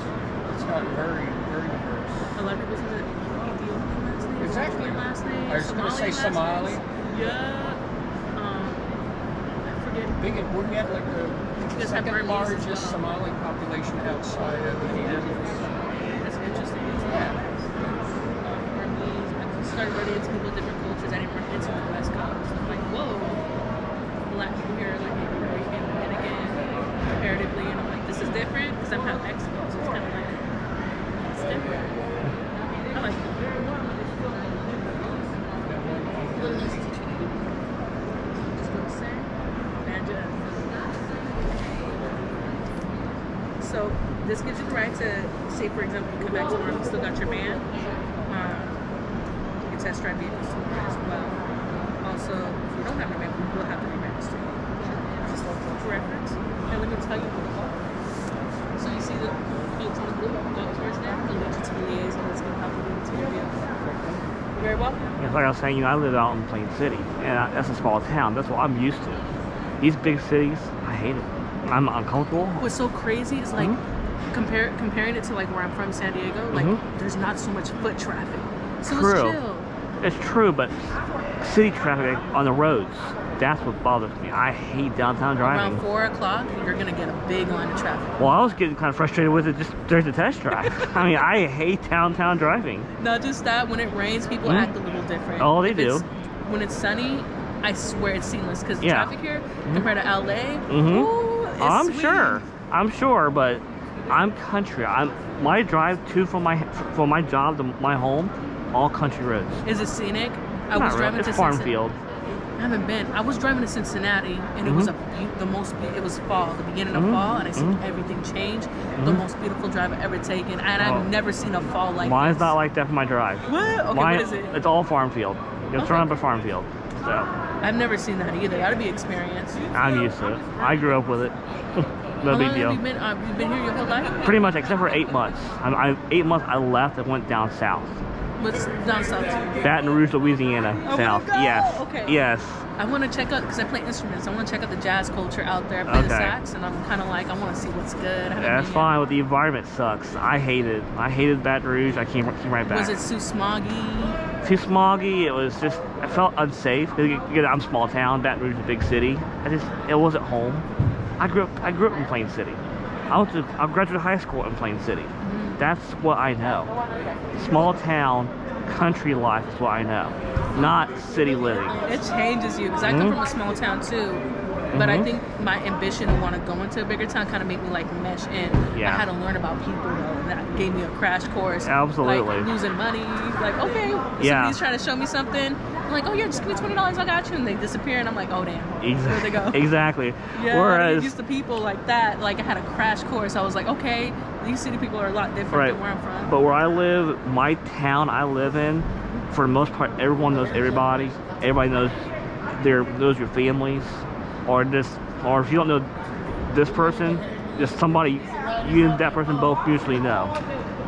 It's not very, very diverse. A lot of people say that Ethiopian last name, Exactly. Somalian last name, I was going to say Somali. Yeah. I forget. We have like the guys have second Burmese as largest well. Somali population outside of Minneapolis. That's interesting. Burmese. I started running into people with different cultures. I didn't run into the West Coast. I'm like, whoa. Black people here are like very again, comparatively, and I'm like, this is different because I'm half Mexican, so it's kind of like, it's different. I like it. What else did you need? Just gonna say, Manja. So this gives you the right to, say for example, you come back tomorrow, you still got your van. You can test drive vehicles tomorrow as well. Also, if you don't have your van, you will have to re-register. Just for reference. And let me tell you what the car. So you see the folks in the blue, go towards them, they'll lead you to the liaison that's going to help you lead to your vehicle. You're very welcome. It's like I was saying, I live out in Plain City, and that's a small town. That's what I'm used to. These big cities, I hate it. I'm uncomfortable. What's so crazy is like comparing it to like where I'm from, San Diego. Like there's not so much foot traffic, so it's chill. It's true, but city traffic on the roads, that's what bothers me. I hate downtown driving. Around 4 o'clock, you're gonna get a big line of traffic. Well, I was getting kind of frustrated with it just during the test drive. I mean, I hate downtown driving. Not just that, when it rains, people act a little different. Oh, they do. When it's sunny, I swear it's seamless because traffic here compared to LA, ooh, it's I'm sweet. I'm sure, but I'm country. My drive from my job to my home, all country roads. Is it scenic? I Not was really. driving It's to farm Cincinnati. field. I haven't been. I was driving to Cincinnati, and it was it was fall, the beginning of fall, and I see everything change. The most beautiful drive I've ever taken, and I've never seen a fall like Mine's this. not like that for my drive. What? Okay, what is it? It's all farm field. It's surrounded by farm field. So I've never seen that either. That'd be experience. I'm used to it. I grew up with it. No big deal. Have you been here your whole life? Pretty much, except for 8 months. 8 months I left and went down south. What's down south to? Baton Rouge, Louisiana, south. Yes. Okay. Yes. I want to check out, because I play instruments, I want to check out the jazz culture out there. I play the sax, and I'm kind of like, I want to see what's good. That's fine, but the environment sucks. I hated Baton Rouge. I came right back. Was it too smoggy? Too smoggy. It was just, I felt unsafe. I'm small town. Baton Rouge is a big city. It wasn't home. I grew up in Plain City. I graduated high school in Plain City. That's what I know. Small town, country life is what I know, not city living. It changes you, because I come from a small town too, but I think my ambition to want to go into a bigger town kind of made me like mesh in. Yeah. I had to learn about people though, and that gave me a crash course. Absolutely. Like losing money, like okay, somebody's trying to show me something. I'm like, oh yeah, just give me $20, I got you, and they disappear, and I'm like, oh damn, where'd they go? Exactly. Yeah, Whereas, I get used to people like that. Like I had a crash course. I was like, okay, these city people are a lot different than where I'm from. But where I live, my town I live in, for the most part, everyone knows everybody. Everybody knows knows your families, or if you don't know this person, just somebody you and that person both usually know.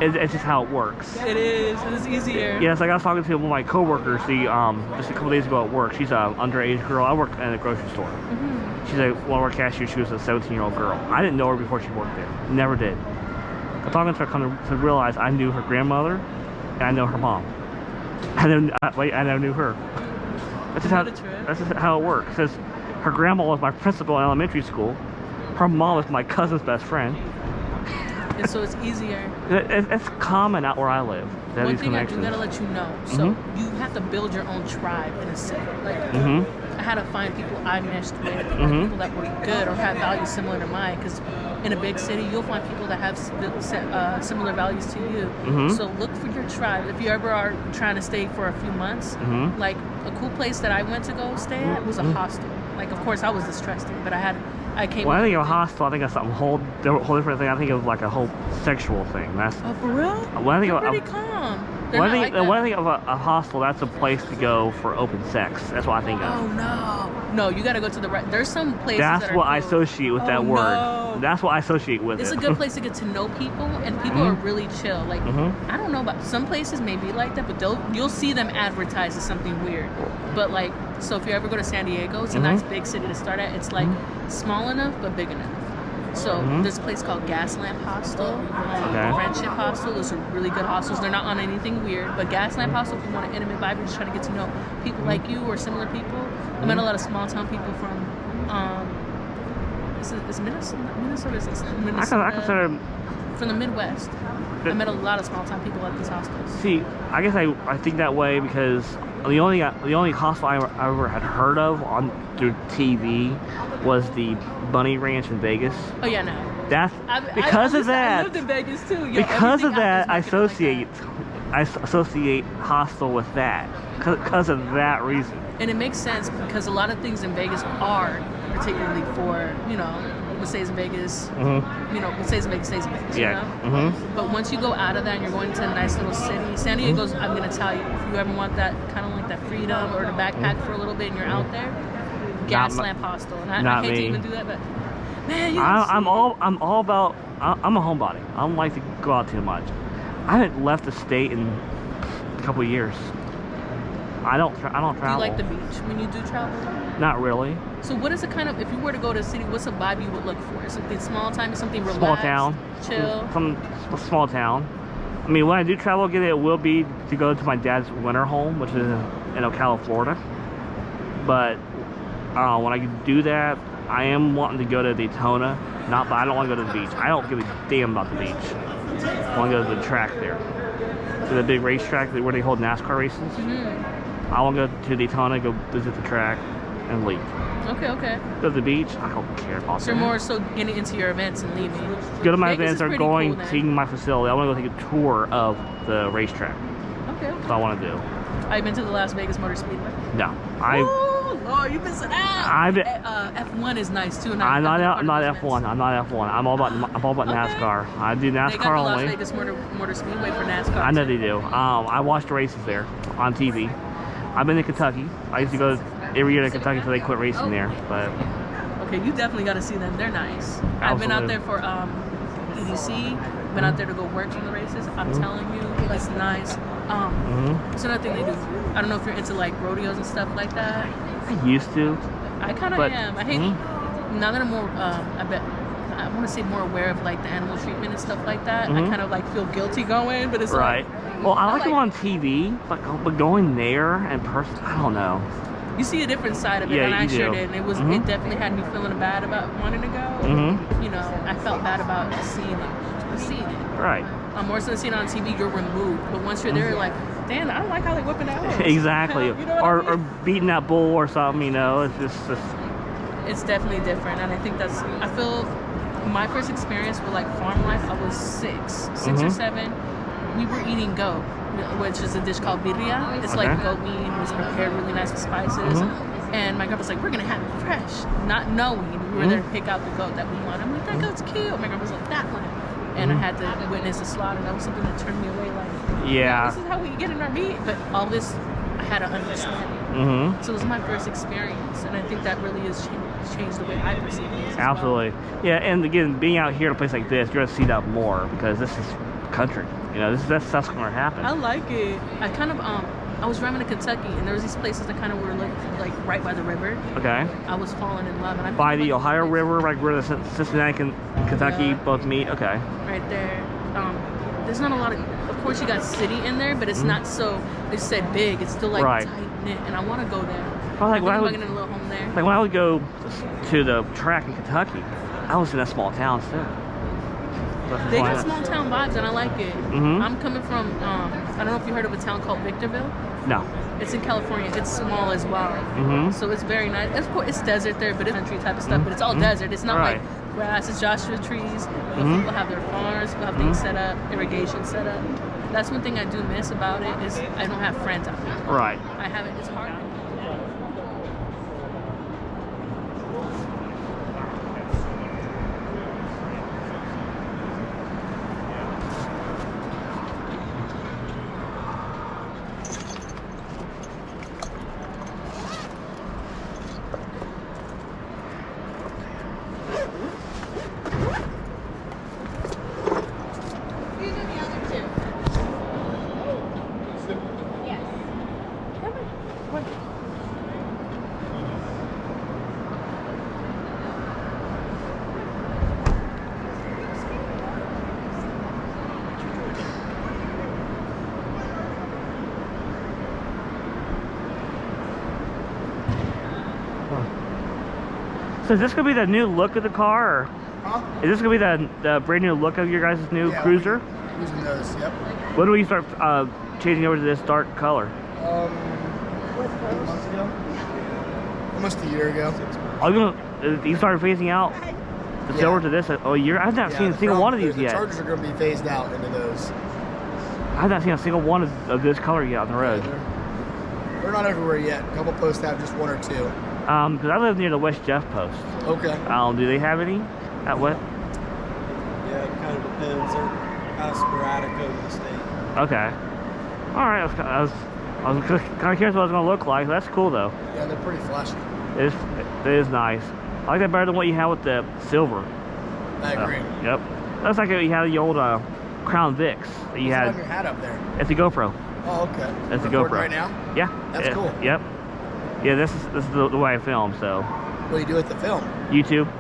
It's just how it works. It is. It's easier. Yes, like I was talking to one of my coworkers just a couple days ago at work. She's an underage girl. I work at a grocery store. She's one of our cashiers. She was a 17-year-old girl. I didn't know her before she worked there. Never did. I'm talking to her, come to realize I knew her grandmother, and I know her mom. I never knew her. That's just how it works. Because her grandma was my principal in elementary school. Her mom was my cousin's best friend. And so it's easier. It's common out where I live. One thing I do gotta let you know. So you have to build your own tribe in a city. Like I had to find people I meshed with, people that were good or had values similar to mine. Because in a big city, you'll find people that have similar values to you. So look for your tribe. If you ever are trying to stay for a few months, like a cool place that I went to go stay at was a hostel. Like of course I was distrusting, but I came. When I think of a hostel, I think of something whole different thing. I think of like a whole sexual thing. That's for real? When I think They're pretty calm. When I think of a hostel, that's a place to go for open sex. That's what I think of. Oh no, you gotta go to the right. There's some places. That's that what cool. I associate with that word. No. That's what I associate with It's it. a good place to get to know people, and people are really chill. Like I don't know about some places may be like that, but you'll see them advertise as something weird. But like, so if you ever go to San Diego, it's a nice big city to start at. It's like small enough but big enough. So there's a place called Gaslamp Hostel, Friendship Hostel. Those are really good hostels. They're not on anything weird, but Gaslamp Hostel, if you want an intimate vibe, you're just trying to get to know people like you or similar people. I met a lot of small town people from, is Minnesota? Minnesota is Minnesota. I consider from the Midwest. I met a lot of small town people at these hostels. See, I guess I think that way because the only hostel I ever had heard of on through TV was the Bunny Ranch in Vegas. Oh yeah, no. That's because of that. I lived in Vegas too. Yo, because of that, I associate. associate hostel with that because of that reason. And it makes sense because a lot of things in Vegas are particularly for, you know, what stays in Vegas, you know, what stays in Vegas stays in Vegas, Yeah. you know? But once you go out of that and you're going to a nice little city, San Diego's, I'm going to tell you, if you ever want that kind of like that freedom or to backpack for a little bit and you're out there, Gaslamp Hostel. And I hate to even do that, but man, I'm all about, I'm a homebody. I don't like to go out too much. I haven't left the state in a couple of years. I don't travel. Do you like the beach when you do travel? Not really. So what is the kind of, if you were to go to a city, what's a vibe you would look for? Something small time, something relaxed, Small town. chill? From a small town. I mean, when I do travel again, it will be to go to my dad's winter home, which is in Ocala, Florida. But when I do that, I am wanting to go to Daytona. But I don't want to go to the beach. I don't give a damn about the beach. I want to go to the track there. To the big racetrack where they hold NASCAR races. I want to go to Daytona, go visit the track, and leave. Okay. Go to the beach, I don't care about So that. you're more so getting into your events and leaving. Go to my Vegas events is or pretty going, cool, seeing my facility. I want to go take a tour of the racetrack. Okay. That's what I want to do. Have you been to the Las Vegas Motor Speedway? No. Oh, Lord, you're missing out. F1 is nice too. And I'm not F1. I'm not F1. I'm all about NASCAR. I do They NASCAR got the only. Las Vegas Motor Speedway for NASCAR. I know too. they do. I watch the races there on TV. I've been to Kentucky. I used to go every year to Kentucky until they quit racing there. But Okay, you definitely got to see them. They're nice. I've been out Absolutely. there for EDC. Been out there to go work on the races. I'm telling you, it's nice. It's another thing they do. I don't know if you're into like rodeos and stuff like that. I used to. I kind of But- am. I hate now that I'm more. I want to say more aware of like the animal treatment and stuff like that. I kind of like feel guilty going, but it's Right. like. Well, I like them on TV, but going there in person, I don't know. You see a different side of it, Yeah, and I you sure do. did. And it definitely had me feeling bad about wanting to go. You know, I felt bad about seeing it. Right. More so than seeing it on TV, you're removed. But once you're there, you're like, damn, I don't like how they whipping that horse. Exactly. You know what I or mean? beating that bull or something, you know. It's just It's definitely different, and I think I feel my first experience with like farm life, I was six or seven. We were eating goat, which is a dish called birria. It's like goat meat, and it's prepared really nice with spices. And my grandpa's like, we're gonna have it fresh, not knowing we were there to pick out the goat that we want. I'm like, that goat's cute. My grandpa's like, that one. And I had to witness the slaughter. That was something that turned me away. Like, Yeah. this is how we get in our meat. But all this, I had to understand. So it was my first experience, and I think that really has changed the way I perceive things. absolutely. Yeah, and again, being out here in a place like this, you're gonna see that more because this is country. You know, that's gonna happen. I like it. I kind of I was driving to Kentucky, and there was these places that kind of were like right by the river. Okay. I was falling in love, and I By the Ohio River, like where the Cincinnati and Kentucky both meet. Okay. right there. There's not a lot of course you got city in there, but it's not so. They said big. It's still like Right. tight knit, and I want to go there. Well, like I when I think would, I'm getting a little home there. like when I would go to the track in Kentucky, I was in a small town still. They got small town vibes, and I like it. Mhm. I'm coming from. I don't know if you heard of a town called Victorville. No. It's in California. It's small as well. So it's very nice. Of course, it's desert there, but it's country type of stuff. But it's all desert. It's not Right. like grass. It's Joshua trees. People have their farms. People have things set up, irrigation set up. That's one thing I do miss about it is I don't have friends out there. Right. I haven't. It's hard. What? So is this gonna be the new look of the car, or Huh? is this gonna be the brand new look of your guys' new Yeah, cruiser? Using those, yep. When do we start changing over to this dark color? Months ago? Almost a year ago. Are you gonna? You started phasing out the silver to this a year? I've not seen a single one of these the yet. Chargers are going to be phased out into those. I've not seen a single one of this color yet on the road. They're not everywhere yet. A couple posts have just one or two. Because I live near the West Jeff post. Okay. Do they have any at what? Yeah, it kind of depends. They're kind of sporadic over the state. Okay. All right. I was kind of curious what it was going to look like. That's cool though. Yeah, they're pretty flashy. It is nice. I like that better than what you had with the silver. I agree. Yep. That's like you had the old Crown Vics that you What's had. on your hat up there? It's a GoPro. Oh, okay. That's a Recording GoPro. right now? Yeah. That's cool. Yep. Yeah, this is the way I film. So. What do you do with the film? YouTube.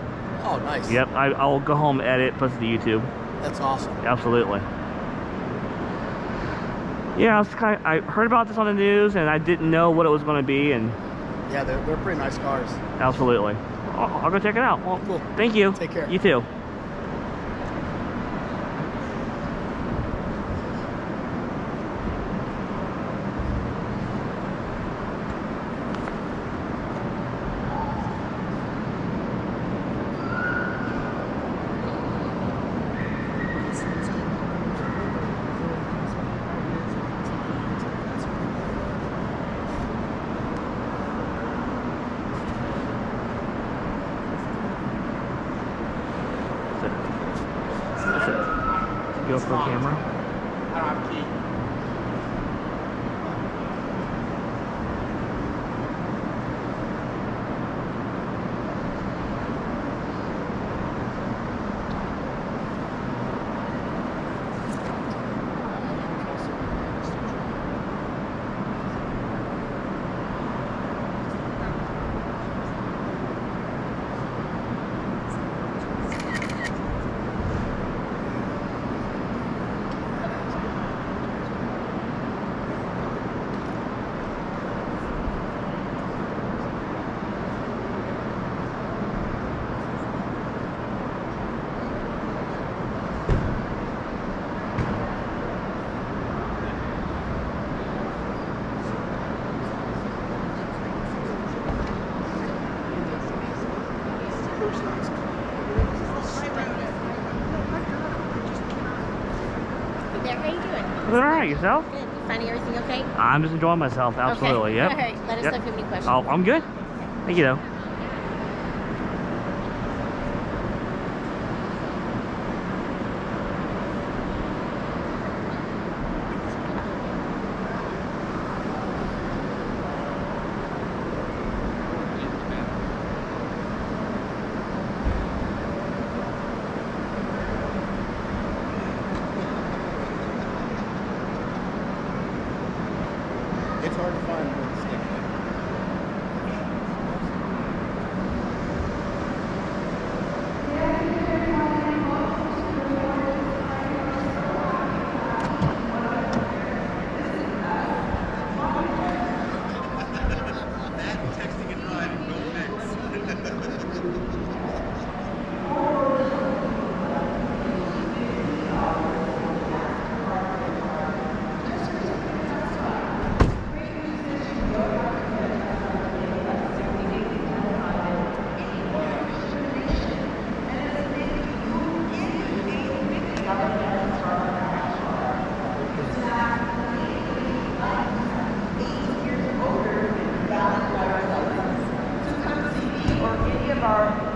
Oh, nice. Yep. I'll go home, edit, post it to YouTube. That's awesome. Absolutely. Yeah, I heard about this on the news, and I didn't know what it was going to be, and Yeah, they're pretty nice cars. absolutely. I'll go check it out. Well, Cool. Thank you. Take care. You too. GoPro camera. I don't have a key. There, how you doing? All right, yourself? Good. You finding everything okay? I'm just enjoying myself. Absolutely. Okay. Yep. All right. Let us know if you have any questions. Oh, I'm good. Thank you, though. It's hard to find one stick.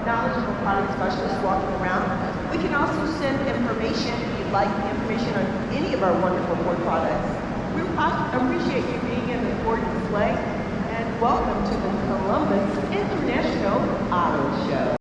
knowledgeable product specialists walking around. We can also send information if you'd like information on any of our wonderful Ford products. We appreciate you being in the Ford display, and welcome to the Columbus International Auto Show.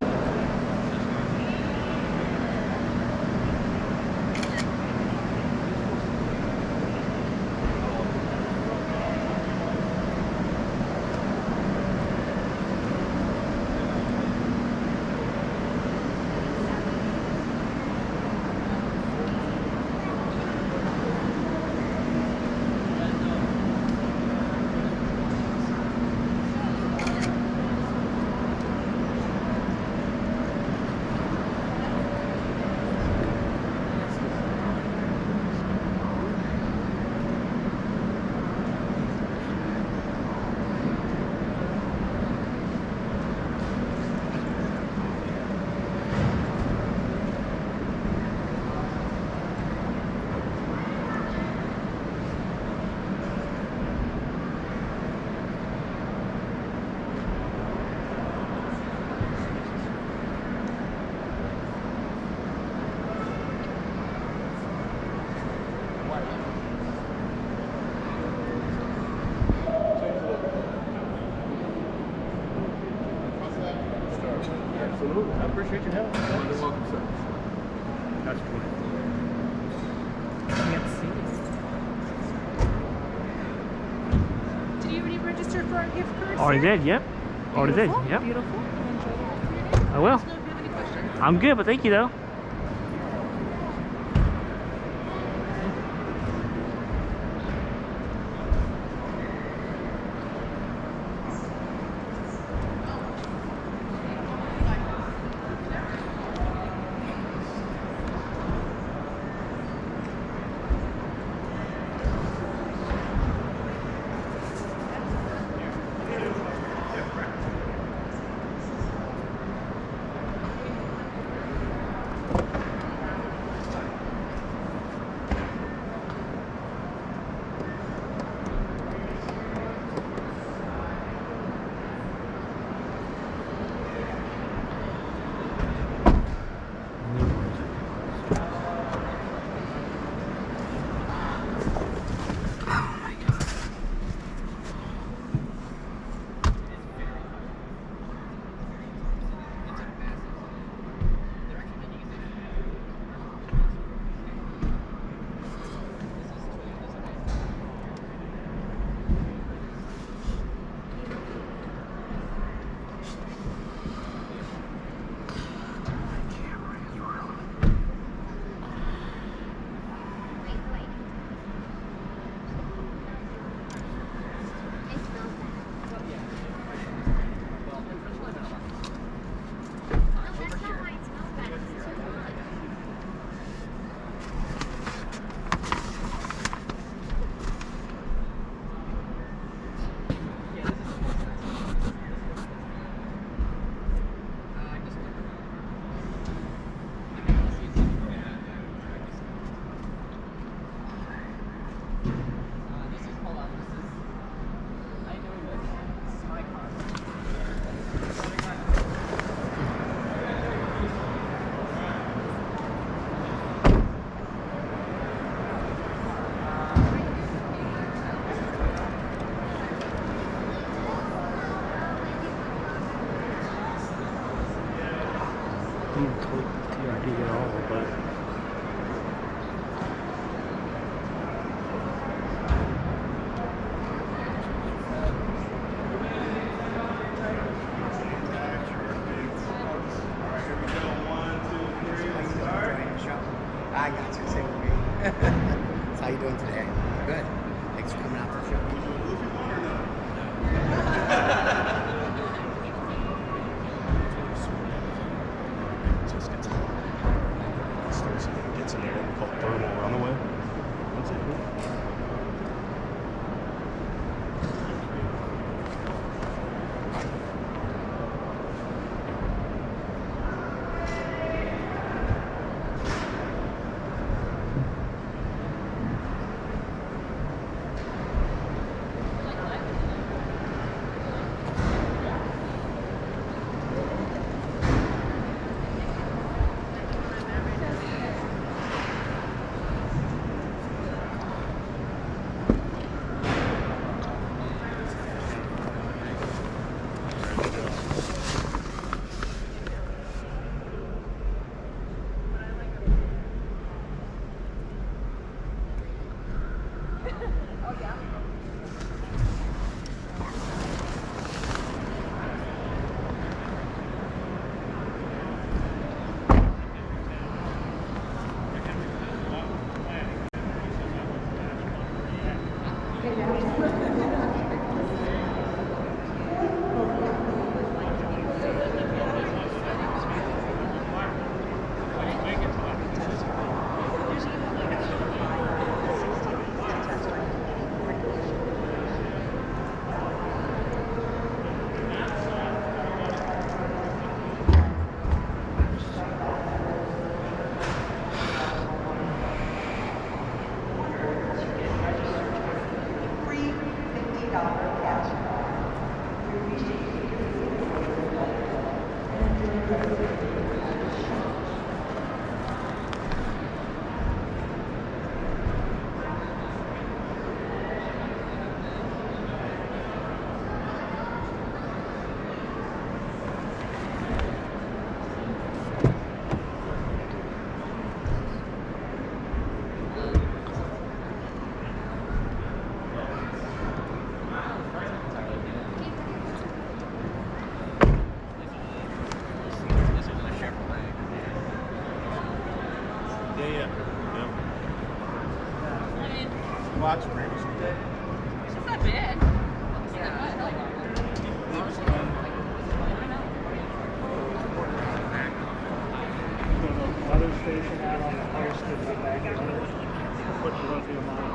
Absolutely. I appreciate your help. You're welcome, sir. That's cool. Did you already register for our gift card? Already sir? did, yep. Already did, Beautiful, yep. Beautiful. Enjoy the rest of your day. I will. Let us know if you have any questions. I'm good, but thank you though. I got you. Same with me. So how you doing today? Good. Thanks for coming out to the show. Just gets starts gets in there. We call it thermal runaway. That's it. watch Ramos today? It's not bad. Weather station out on the coast of the backyard. Put the lithium on.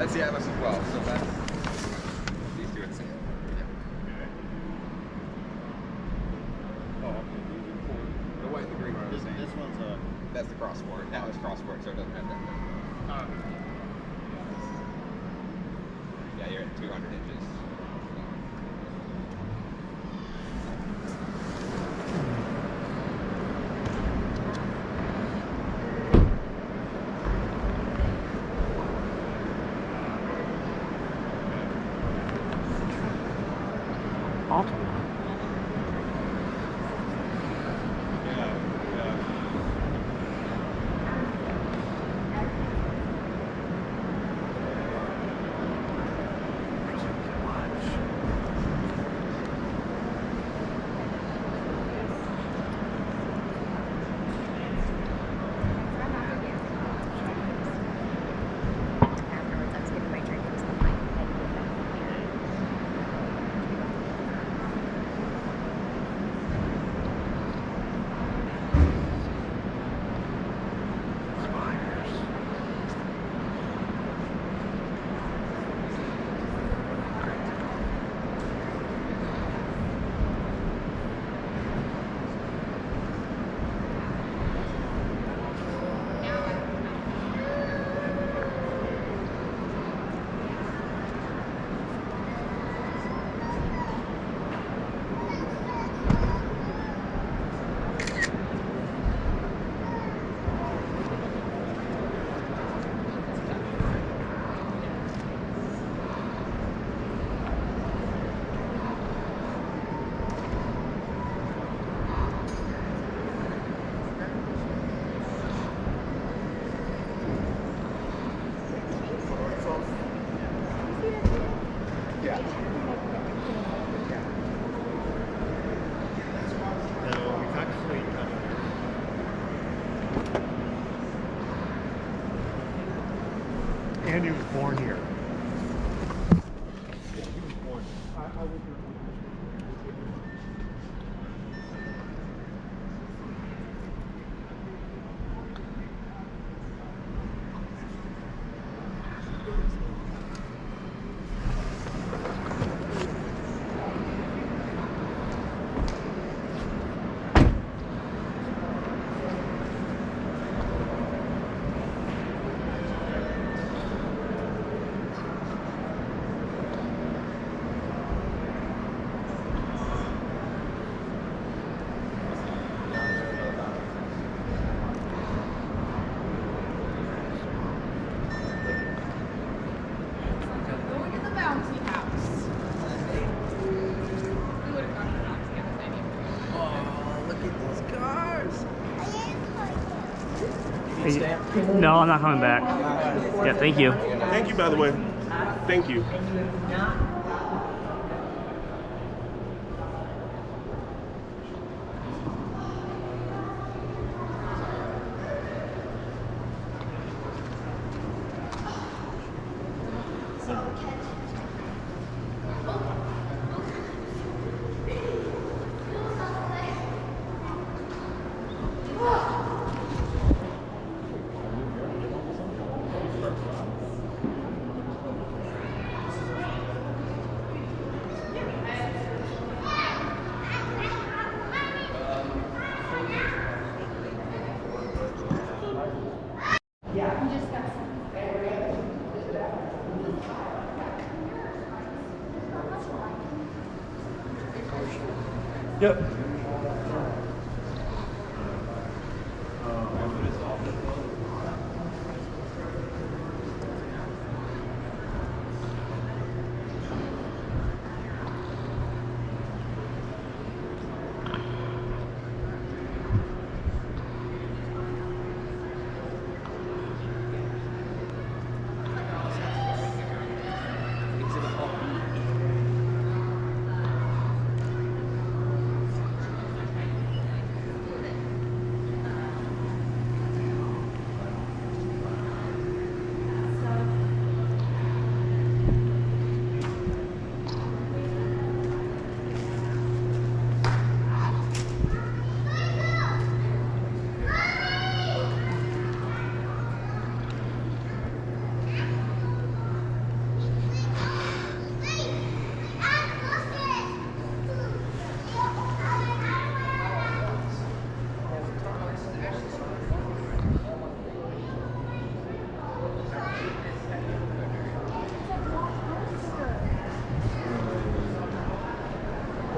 That's the Atlas as well, so that's these two are the same. Oh, okay. The white and the green are the same. This one's a... That's the cross-sport. Atlas cross-sport, so it doesn't have that. Yeah, you're at 200 inches. Andy was born here. Going to the bouncy house. We would have gone to the bouncy house anyway. Oh, look at these cars. No, I'm not coming back. Yeah, thank you. Thank you, by the way. Thank you. Yep.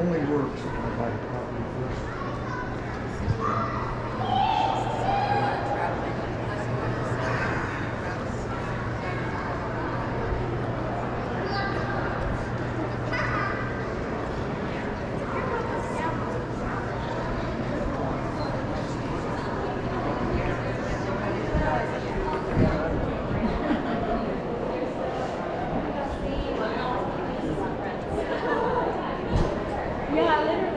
Only works if I buy the property first. Yeah, literally.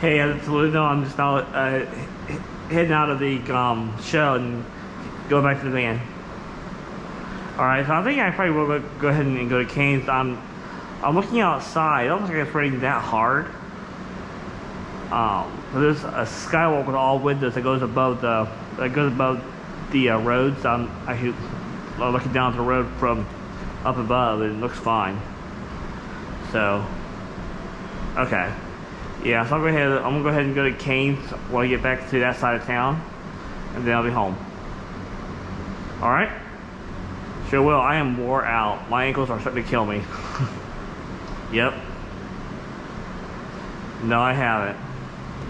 Hey, absolutely no. I'm just now heading out of the show and going back to the van. All right, so I think I probably will go ahead and go to Cane's. I'm looking outside. It doesn't look like it's raining that hard. There's a skywalk with all windows that goes above the roads. I'm actually looking down the road from up above, and it looks fine. So, okay, yeah. So I'm gonna go ahead and go to Cane's when I get back to that side of town, and then I'll be home. All right. Sure will. I am wore out. My ankles are starting to kill me. Yep. No, I haven't.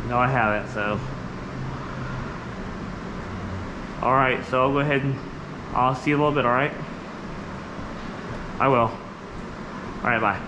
No, I haven't. So. All right. So I'll go ahead and I'll see you a little bit. All right. I will. All right. Bye.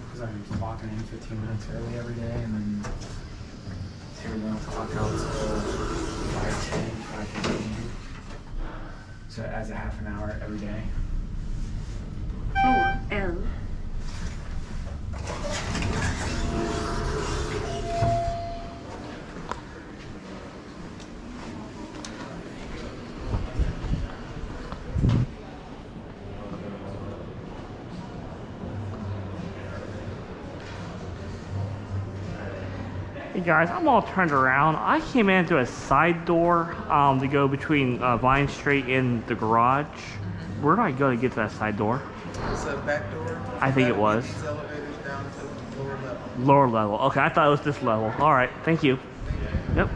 Because I'm clocking in 15 minutes early every day, and then here we don't clock out until 5:10, 5:15. So it adds a half an hour every day. Oh, L. Hey guys, I'm all turned around. I came in through a side door to go between Vine Street and the garage. Where do I go to get to that side door? It's a back door. I think it was. These elevators down to the lower level. Lower level. Okay, I thought it was this level. All right, thank you. Yep.